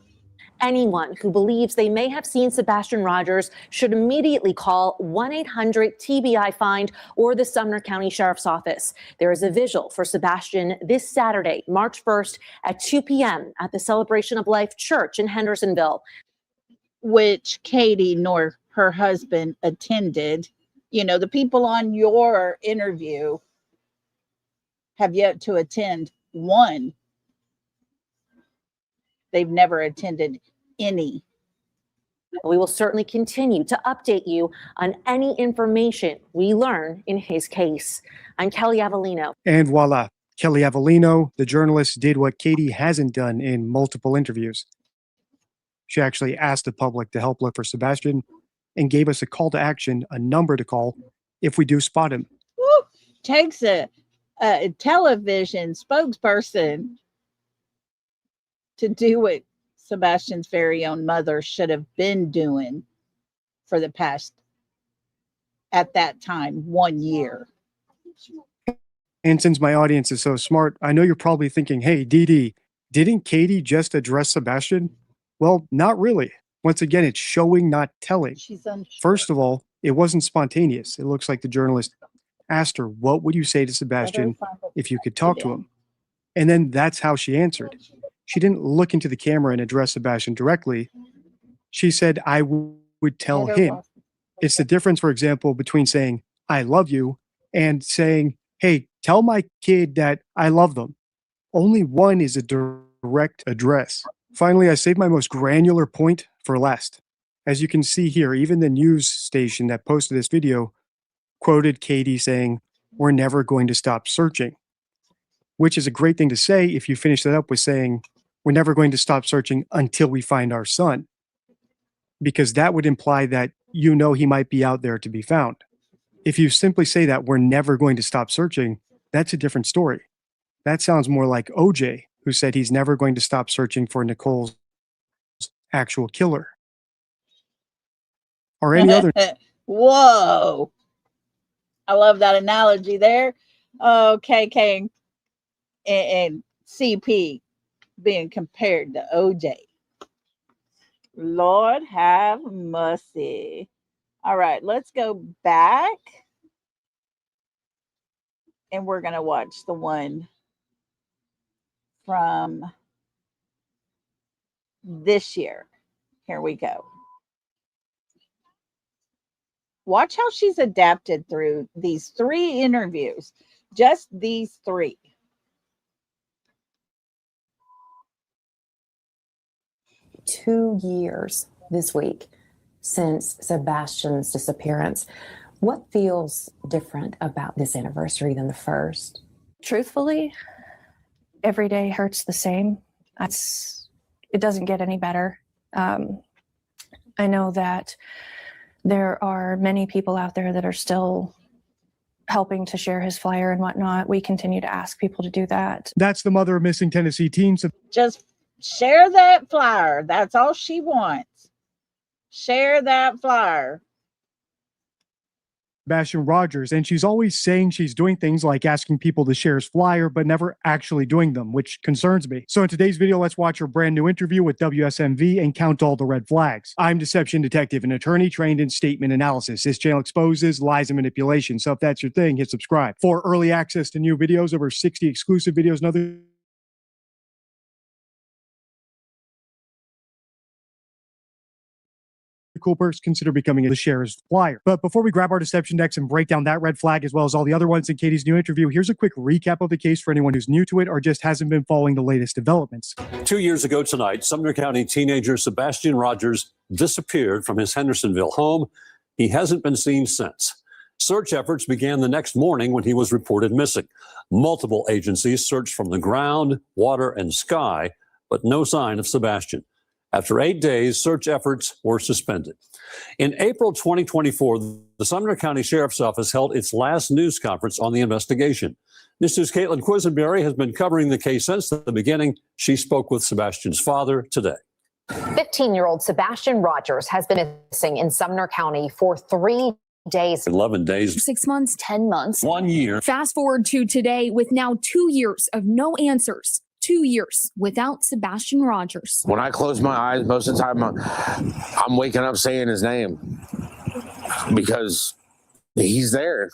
Anyone who believes they may have seen Sebastian Rogers should immediately call 1-800-TBI-FIND or the Sumner County Sheriff's Office. There is a vigil for Sebastian this Saturday, March 1st at 2 p.m. at the Celebration of Life Church in Hendersonville. Which Katie nor her husband attended. You know, the people on your interview have yet to attend one. They've never attended any. We will certainly continue to update you on any information we learn in his case. I'm Kelly Avellino. And voila, Kelly Avellino, the journalist, did what Katie hasn't done in multiple interviews. She actually asked the public to help look for Sebastian and gave us a call to action, a number to call if we do spot him. Woo! Takes a television spokesperson to do what Sebastian's very own mother should have been doing for the past, at that time, 1 year. And since my audience is so smart, I know you're probably thinking, hey, Dee Dee, didn't Katie just address Sebastian? Well, not really. Once again, it's showing, not telling. She's unsure. First of all, it wasn't spontaneous. It looks like the journalist asked her, what would you say to Sebastian if you could talk to him? And then that's how she answered. She didn't look into the camera and address Sebastian directly. She said, I would tell him. It's the difference, for example, between saying, I love you, and saying, hey, tell my kid that I love them. Only one is a direct address. Finally, I saved my most granular point for last. As you can see here, even the news station that posted this video quoted Katie saying, we're never going to stop searching, which is a great thing to say if you finish that up with saying, we're never going to stop searching until we find our son, because that would imply that you know he might be out there to be found. If you simply say that we're never going to stop searching, that's a different story. That sounds more like OJ, who said he's never going to stop searching for Nicole's actual killer. Or any other. Whoa. I love that analogy there. KK and CP being compared to OJ. Lord have mercy. All right, let's go back. And we're going to watch the one from this year. Here we go. Watch how she's adapted through these 3 interviews. Just these 3. Two years this week since Sebastian's disappearance. What feels different about this anniversary than the first? Truthfully, every day hurts the same. It doesn't get any better. I know that there are many people out there that are still helping to share his flyer and whatnot. We continue to ask people to do that. That's the mother of missing Tennessee teens. Just share that flyer. That's all she wants. Share that flyer. Sebastian Rogers, and she's always saying she's doing things like asking people to share his flyer, but never actually doing them, which concerns me. So in today's video, let's watch her brand new interview with WSMV and count all the red flags. I'm Deception Detective, an attorney trained in statement analysis. This channel exposes lies and manipulation. So if that's your thing, hit subscribe. For early access to new videos, over 60 exclusive videos, and other cool perks, consider becoming a shares flyer. But before we grab our deception decks and break down that red flag as well as all the other ones in Katie's new interview, here's a quick recap of the case for anyone who's new to it or just hasn't been following the latest developments. 2 years ago tonight, Sumner County teenager Sebastian Rogers disappeared from his Hendersonville home. He hasn't been seen since. Search efforts began the next morning when he was reported missing. Multiple agencies searched from the ground, water, and sky, but no sign of Sebastian. After 8 days, search efforts were suspended. In April 2024, the Sumner County Sheriff's Office held its last news conference on the investigation. This is Caitlin Quisenberry, has been covering the case since the beginning. She spoke with Sebastian's father today. 15-year-old Sebastian Rogers has been missing in Sumner County for 3 days. 11 days. 6 months, 10 months. 1 year. Fast forward to today with now 2 years of no answers. 2 years without Sebastian Rogers. When I close my eyes, most of the time I'm waking up saying his name because he's there.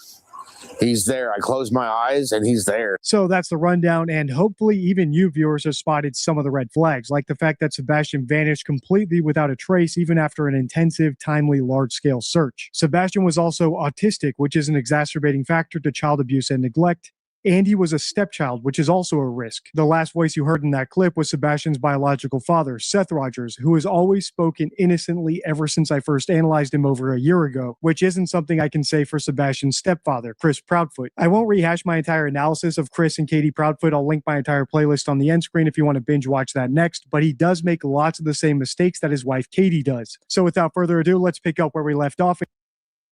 He's there. I close my eyes and he's there. So that's the rundown, and hopefully even you viewers have spotted some of the red flags, like the fact that Sebastian vanished completely without a trace even after an intensive, timely, large-scale search. Sebastian was also autistic, which is an exacerbating factor to child abuse and neglect. And he was a stepchild, which is also a risk. The last voice you heard in that clip was Sebastian's biological father, Seth Rogers, who has always spoken innocently ever since I first analyzed him over a year ago, which isn't something I can say for Sebastian's stepfather, Chris Proudfoot. I won't rehash my entire analysis of Chris and Katie Proudfoot. I'll link my entire playlist on the end screen if you want to binge watch that next, but he does make lots of the same mistakes that his wife Katie does. So without further ado, let's pick up where we left off.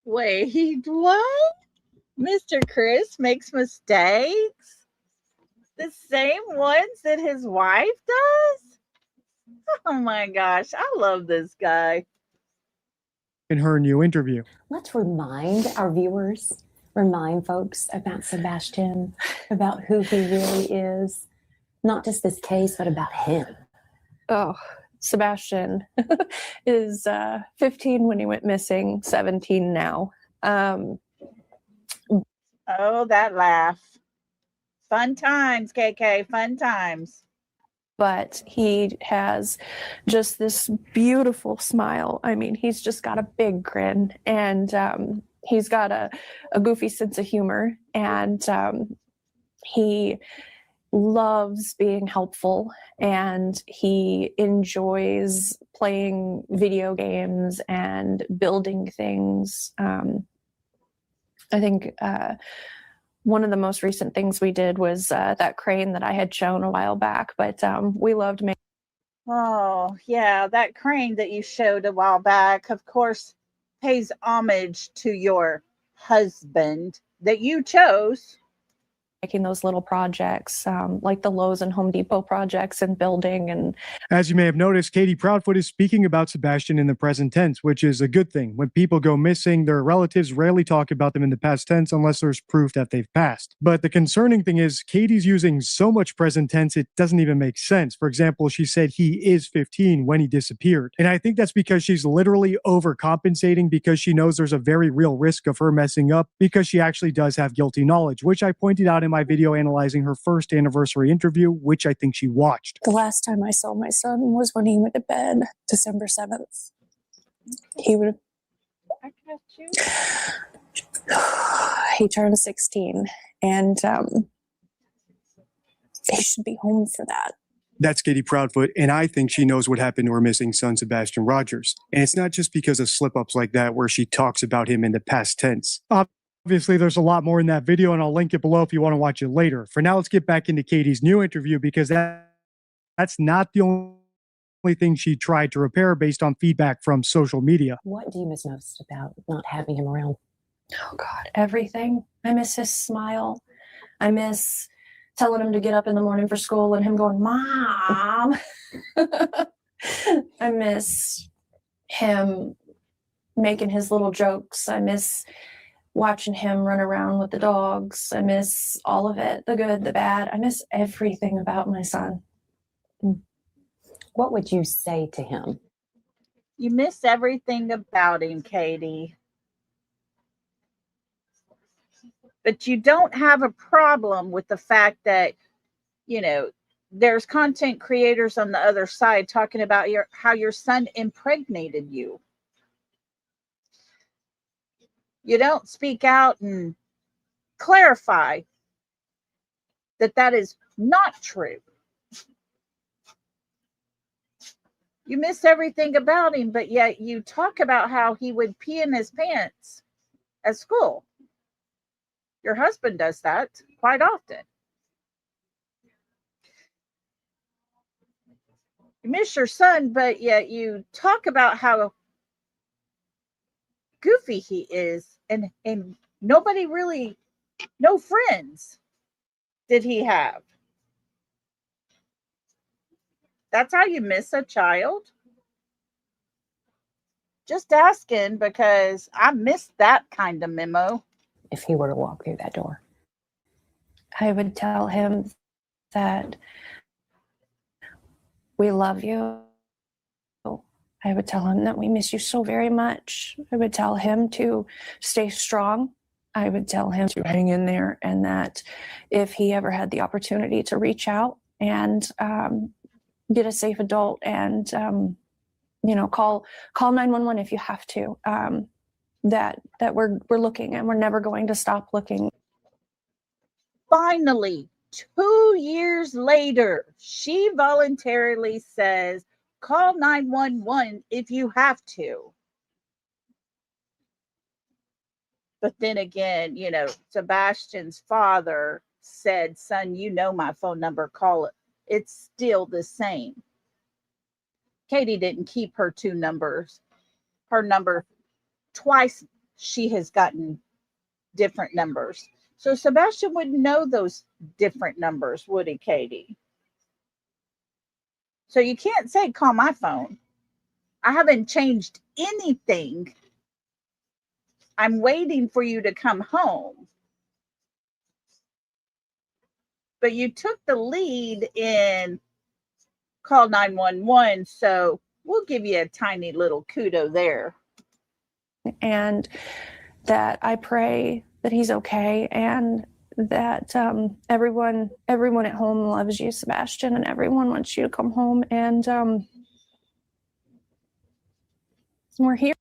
Wait, what? Mr. Chris makes mistakes? The same ones that his wife does? Oh my gosh, I love this guy. In her new interview. Let's remind our viewers, remind folks about Sebastian, about who he really is. Not just this case, but about him. Oh, Sebastian is 15 when he went missing, 17 now. Oh, that laugh. Fun times, KK, fun times. But he has just this beautiful smile. I mean, he's just got a big grin, and he's got a goofy sense of humor, and he loves being helpful, and he enjoys playing video games and building things. I think one of the most recent things we did was that crane that I had shown a while back, but we loved making. Oh, yeah, that crane that you showed a while back, of course, pays homage to your husband that you chose. Making those little projects like the Lowe's and Home Depot projects and building. And as you may have noticed, Katie Proudfoot is speaking about Sebastian in the present tense, which is a good thing. When people go missing, their relatives rarely talk about them in the past tense unless there's proof that they've passed. But the concerning thing is Katie's using so much present tense, it doesn't even make sense. For example, she said he is 15 when he disappeared. And I think that's because she's literally overcompensating because she knows there's a very real risk of her messing up because she actually does have guilty knowledge, which I pointed out in my video analyzing her first anniversary interview, which I think she watched. The last time I saw my son was when he went to bed, December 7th. He would he turned 16, and he should be home for that. That's Katie Proudfoot, and I think she knows what happened to her missing son, Sebastian Rogers. And it's not just because of slip-ups like that where she talks about him in the past tense. Obviously, there's a lot more in that video, and I'll link it below if you want to watch it later. For now, let's get back into Katie's new interview, because that's not the only thing she tried to repair based on feedback from social media. What do you miss most about not having him around? Oh God, everything. I miss his smile. I miss telling him to get up in the morning for school and him going, Mom. I miss him making his little jokes. I miss watching him run around with the dogs. I miss all of it, the good, the bad. I miss everything about my son. What would you say to him? You miss everything about him, Katie. But you don't have a problem with the fact that, you know, there's content creators on the other side talking about how your son impregnated you. You don't speak out and clarify that that is not true. You miss everything about him, but yet you talk about how he would pee in his pants at school. Your husband does that quite often. You miss your son, but yet you talk about how goofy he is, and nobody really, no friends did he have. That's how you miss a child? Just asking, because I missed that kind of memo. If he were to walk through that door, I would tell him that we love you. I would tell him that we miss you so very much. I would tell him to stay strong. I would tell him to hang in there, and that if he ever had the opportunity to reach out and get a safe adult and, call 911 if you have to, that we're looking, and we're never going to stop looking. Finally, 2 years later, she voluntarily says, call 911 if you have to. But then again, Sebastian's father said, son, you know my phone number, call it. It's still the same. Katie didn't keep her two numbers. Her number, twice she has gotten different numbers. So Sebastian wouldn't know those different numbers, would he, Katie? So you can't say, call my phone. I haven't changed anything. I'm waiting for you to come home. But you took the lead in call 911, so we'll give you a tiny little kudo there. And that I pray that he's okay, and that everyone at home loves you, Sebastian, and everyone wants you to come home, and we're here.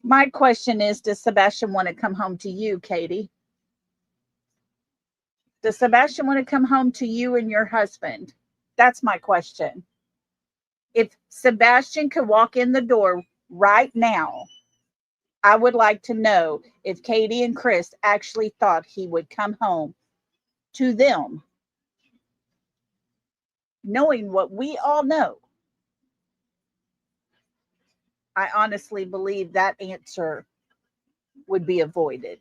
My question is, does Sebastian want to come home to you, Katie? Does Sebastian want to come home to you and your husband? That's my question. If Sebastian could walk in the door right now, I would like to know if Katie and Chris actually thought he would come home to them, knowing what we all know. I honestly believe that answer would be avoided.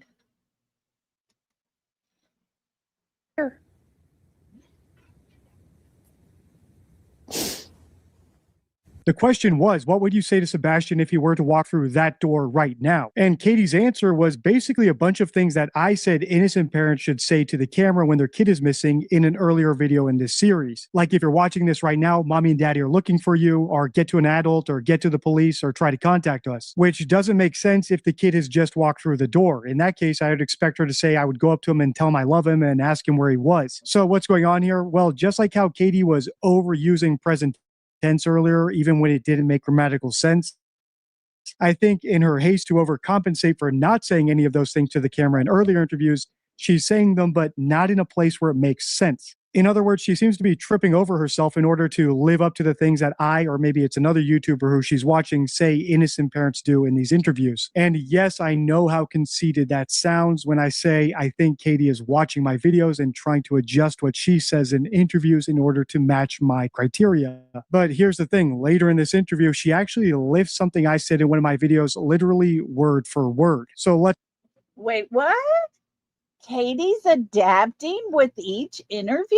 The question was, what would you say to Sebastian if he were to walk through that door right now? And Katie's answer was basically a bunch of things that I said innocent parents should say to the camera when their kid is missing in an earlier video in this series. Like, if you're watching this right now, mommy and daddy are looking for you, or get to an adult, or get to the police, or try to contact us, which doesn't make sense if the kid has just walked through the door. In that case, I would expect her to say I would go up to him and tell him I love him and ask him where he was. So what's going on here? Well, just like how Katie was overusing present tense earlier, even when it didn't make grammatical sense, I think in her haste to overcompensate for not saying any of those things to the camera in earlier interviews, she's saying them, but not in a place where it makes sense. In other words, she seems to be tripping over herself in order to live up to the things that I, or maybe it's another YouTuber who she's watching, say innocent parents do in these interviews. And yes, I know how conceited that sounds when I say I think Katie is watching my videos and trying to adjust what she says in interviews in order to match my criteria. But here's the thing, later in this interview, she actually lifts something I said in one of my videos literally word for word. So let's... Wait, what? Katie's adapting with each interview?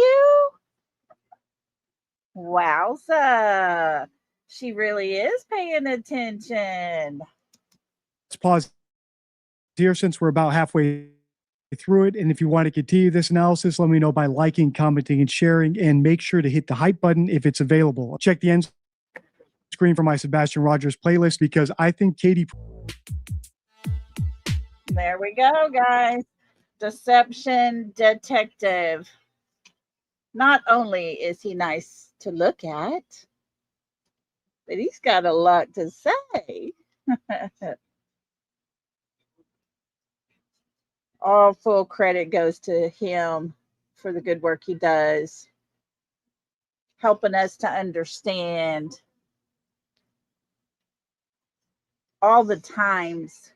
Wowza. She really is paying attention. Let's pause here since we're about halfway through it. And if you want to continue this analysis, let me know by liking, commenting, and sharing, and make sure to hit the hype button if it's available. Check the end screen for my Sebastian Rogers playlist because I think Katie... There we go, guys. Deception detective. Not only is he nice to look at, but he's got a lot to say. All full credit goes to him for the good work he does, helping us to understand all the times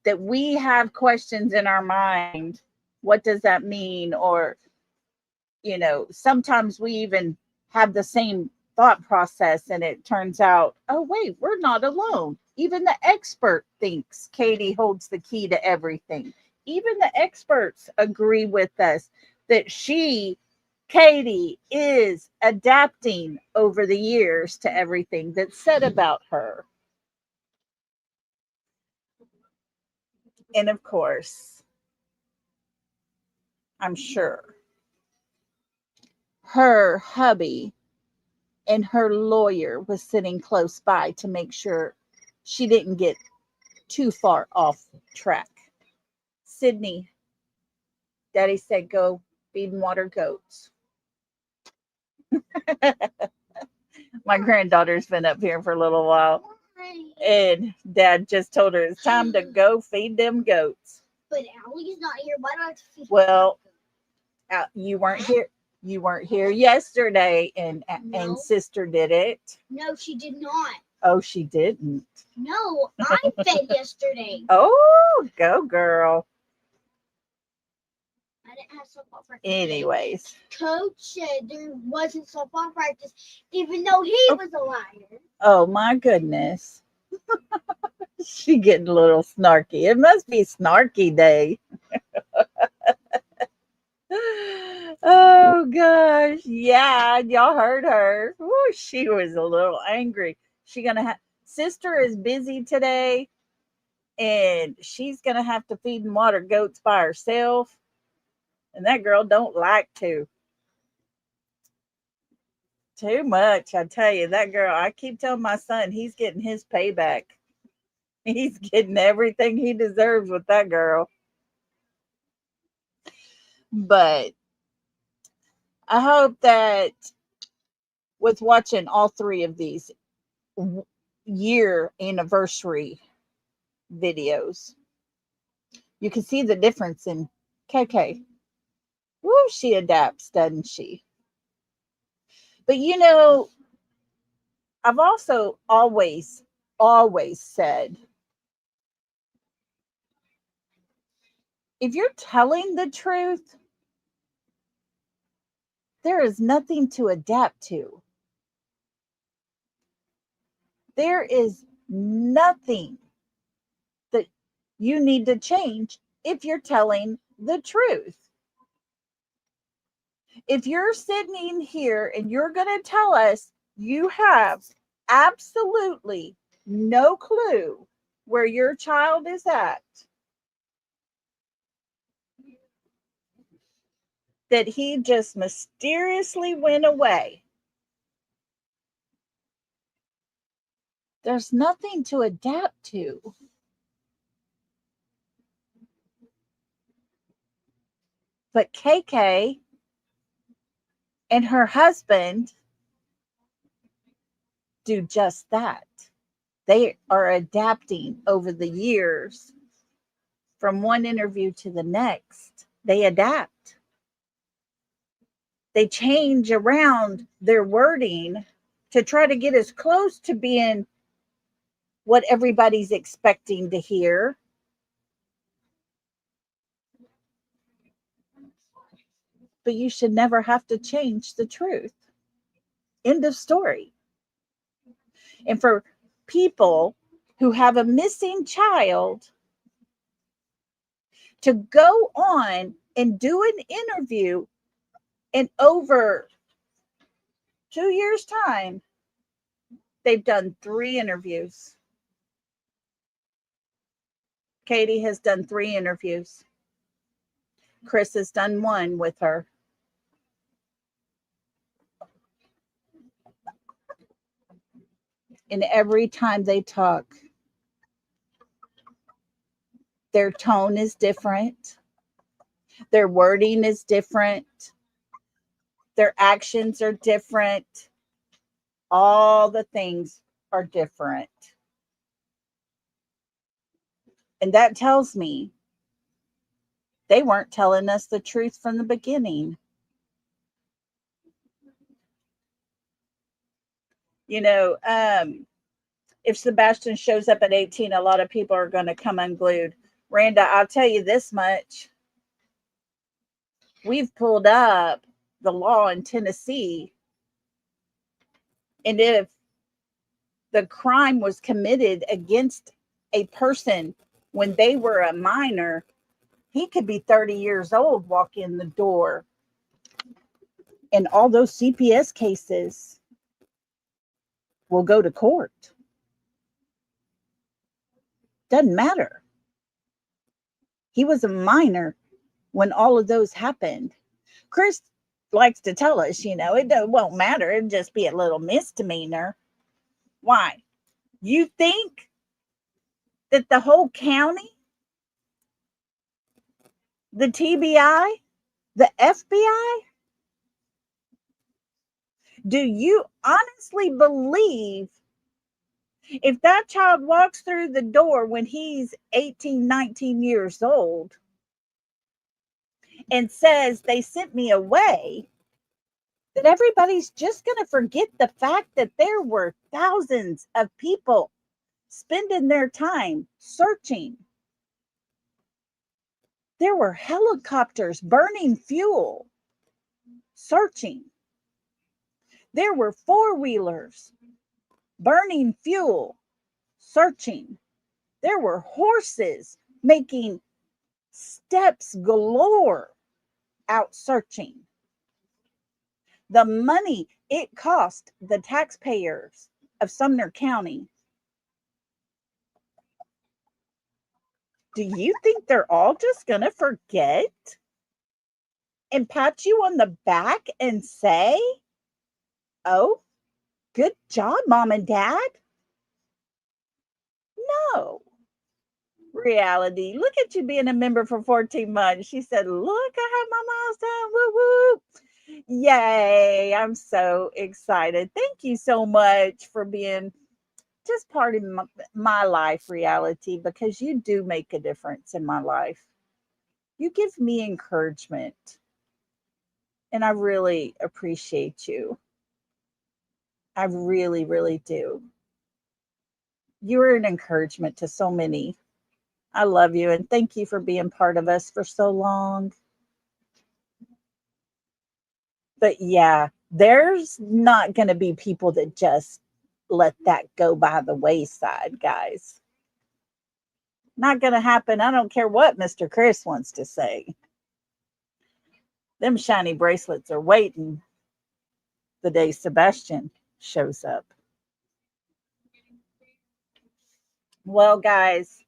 that we have questions in our mind. What does that mean? Or, you know, sometimes we even have the same thought process and it turns out, oh, wait, we're not alone. Even the expert thinks Katie holds the key to everything. Even the experts agree with us that Katie, is adapting over the years to everything that's said about her. And of course, I'm sure her hubby and her lawyer was sitting close by to make sure she didn't get too far off track. Sydney, Daddy said go feed and water goats. My granddaughter's been up here for a little while. And Dad just told her it's time to go feed them goats. But Allie's not here. Why don't I feed Well, you weren't here. You weren't here yesterday, and Sister did it. No, she did not. Oh, she didn't. No, I fed yesterday. Oh, go girl. I didn't have softball practice. Anyways, Coach said there wasn't softball practice, even though he was a liar. oh my goodness. She getting a little snarky. It must be snarky day. Oh gosh, yeah, y'all heard her. Ooh, she was a little angry. She gonna have Sister is busy today, and she's gonna have to feed and water goats by herself. And that girl don't like to. Too much, I tell you. That girl, I keep telling my son he's getting his payback. He's getting everything he deserves with that girl. But I hope that with watching all three of these year anniversary videos, you can see the difference in KK. Woo, she adapts, doesn't she? But you know, I've also always said, if you're telling the truth, there is nothing to adapt to. There is nothing that you need to change if you're telling the truth. If you're sitting in here and you're going to tell us you have absolutely no clue where your child is at, that he just mysteriously went away, there's nothing to adapt to. But KK and her husband do just that. They are adapting over the years from one interview to the next. They adapt. They change around their wording to try to get as close to being what everybody's expecting to hear. But you should never have to change the truth. End of story. And for people who have a missing child to go on and do an interview in over 2 years' time, they've done 3 interviews. Katie has done 3 interviews. Chris has done 1 with her. And every time they talk, their tone is different. Their wording is different. Their actions are different. All the things are different. And that tells me they weren't telling us the truth from the beginning. You know, if Sebastian shows up at 18, a lot of people are going to come unglued. Randa, I'll tell you this much. We've pulled up the law in Tennessee. And if the crime was committed against a person when they were a minor, he could be 30 years old, walk in the door. And all those CPS cases will go to court. Doesn't matter. He was a minor when all of those happened. Chris likes to tell us, you know, it won't matter. It'd just be a little misdemeanor. Why? You think that the whole county, the TBI, the FBI, do you honestly believe if that child walks through the door when he's 18, 19 years old and says they sent me away, that everybody's just going to forget the fact that there were thousands of people spending their time searching? There were helicopters burning fuel, searching. There were 4-wheelers burning fuel, searching. There were horses making steps galore out searching. The money it cost the taxpayers of Sumner County. Do you think they're all just going to forget and pat you on the back and say, oh, good job, Mom and Dad? No. Reality. Look at you being a member for 14 months. She said, look, I have my milestone. Woo woo. Yay. I'm so excited. Thank you so much for being just part of my life, Reality, because you do make a difference in my life. You give me encouragement. And I really appreciate you. I really, really do. You're an encouragement to so many. I love you and thank you for being part of us for so long. But yeah, there's not going to be people that just let that go by the wayside, guys. Not going to happen. I don't care what Mr. Chris wants to say. Them shiny bracelets are waiting the day Sebastian shows up. Well, guys,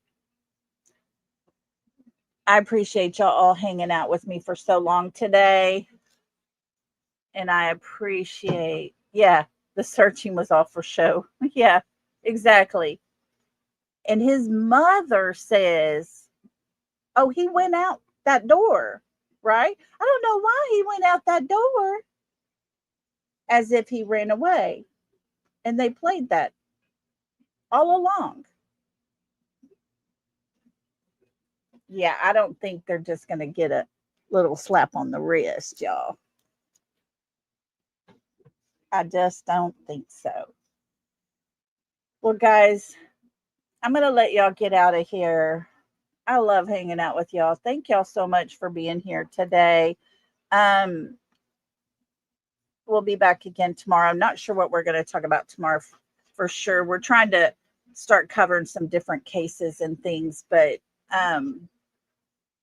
I appreciate y'all all hanging out with me for so long today. And I appreciate, yeah, the searching was all for show. Yeah, exactly. And his mother says, oh, he went out that door, right? I don't know why he went out that door, as if he ran away. And they played that all along. Yeah, I don't think they're just going to get a little slap on the wrist, y'all. I just don't think so. Well, guys, I'm going to let y'all get out of here. I love hanging out with y'all. Thank y'all so much for being here today. We'll be back again tomorrow. I'm not sure what we're going to talk about tomorrow for sure. We're trying to start covering some different cases and things, but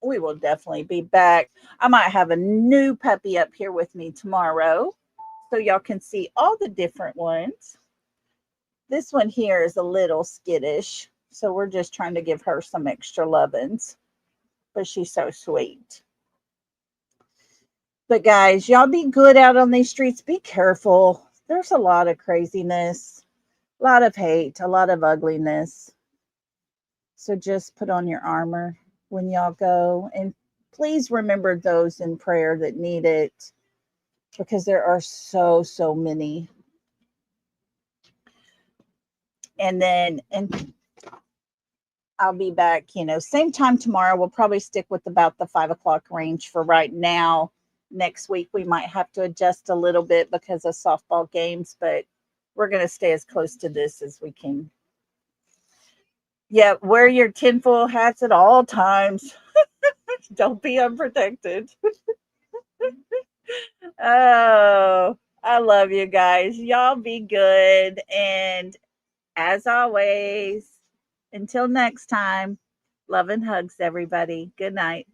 we will definitely be back. I might have a new puppy up here with me tomorrow, so y'all can see all the different ones. This one here is a little skittish, so we're just trying to give her some extra lovin's, but she's so sweet. But guys, y'all be good out on these streets. Be careful. There's a lot of craziness, a lot of hate, a lot of ugliness. So just put on your armor when y'all go. And please remember those in prayer that need it, because there are so many. And I'll be back, same time tomorrow. We'll probably stick with about the 5 o'clock range for right now. Next week, we might have to adjust a little bit because of softball games, but we're going to stay as close to this as we can. Yeah, wear your tinfoil hats at all times. Don't be unprotected. Oh, I love you guys. Y'all be good. And as always, until next time, love and hugs, everybody. Good night.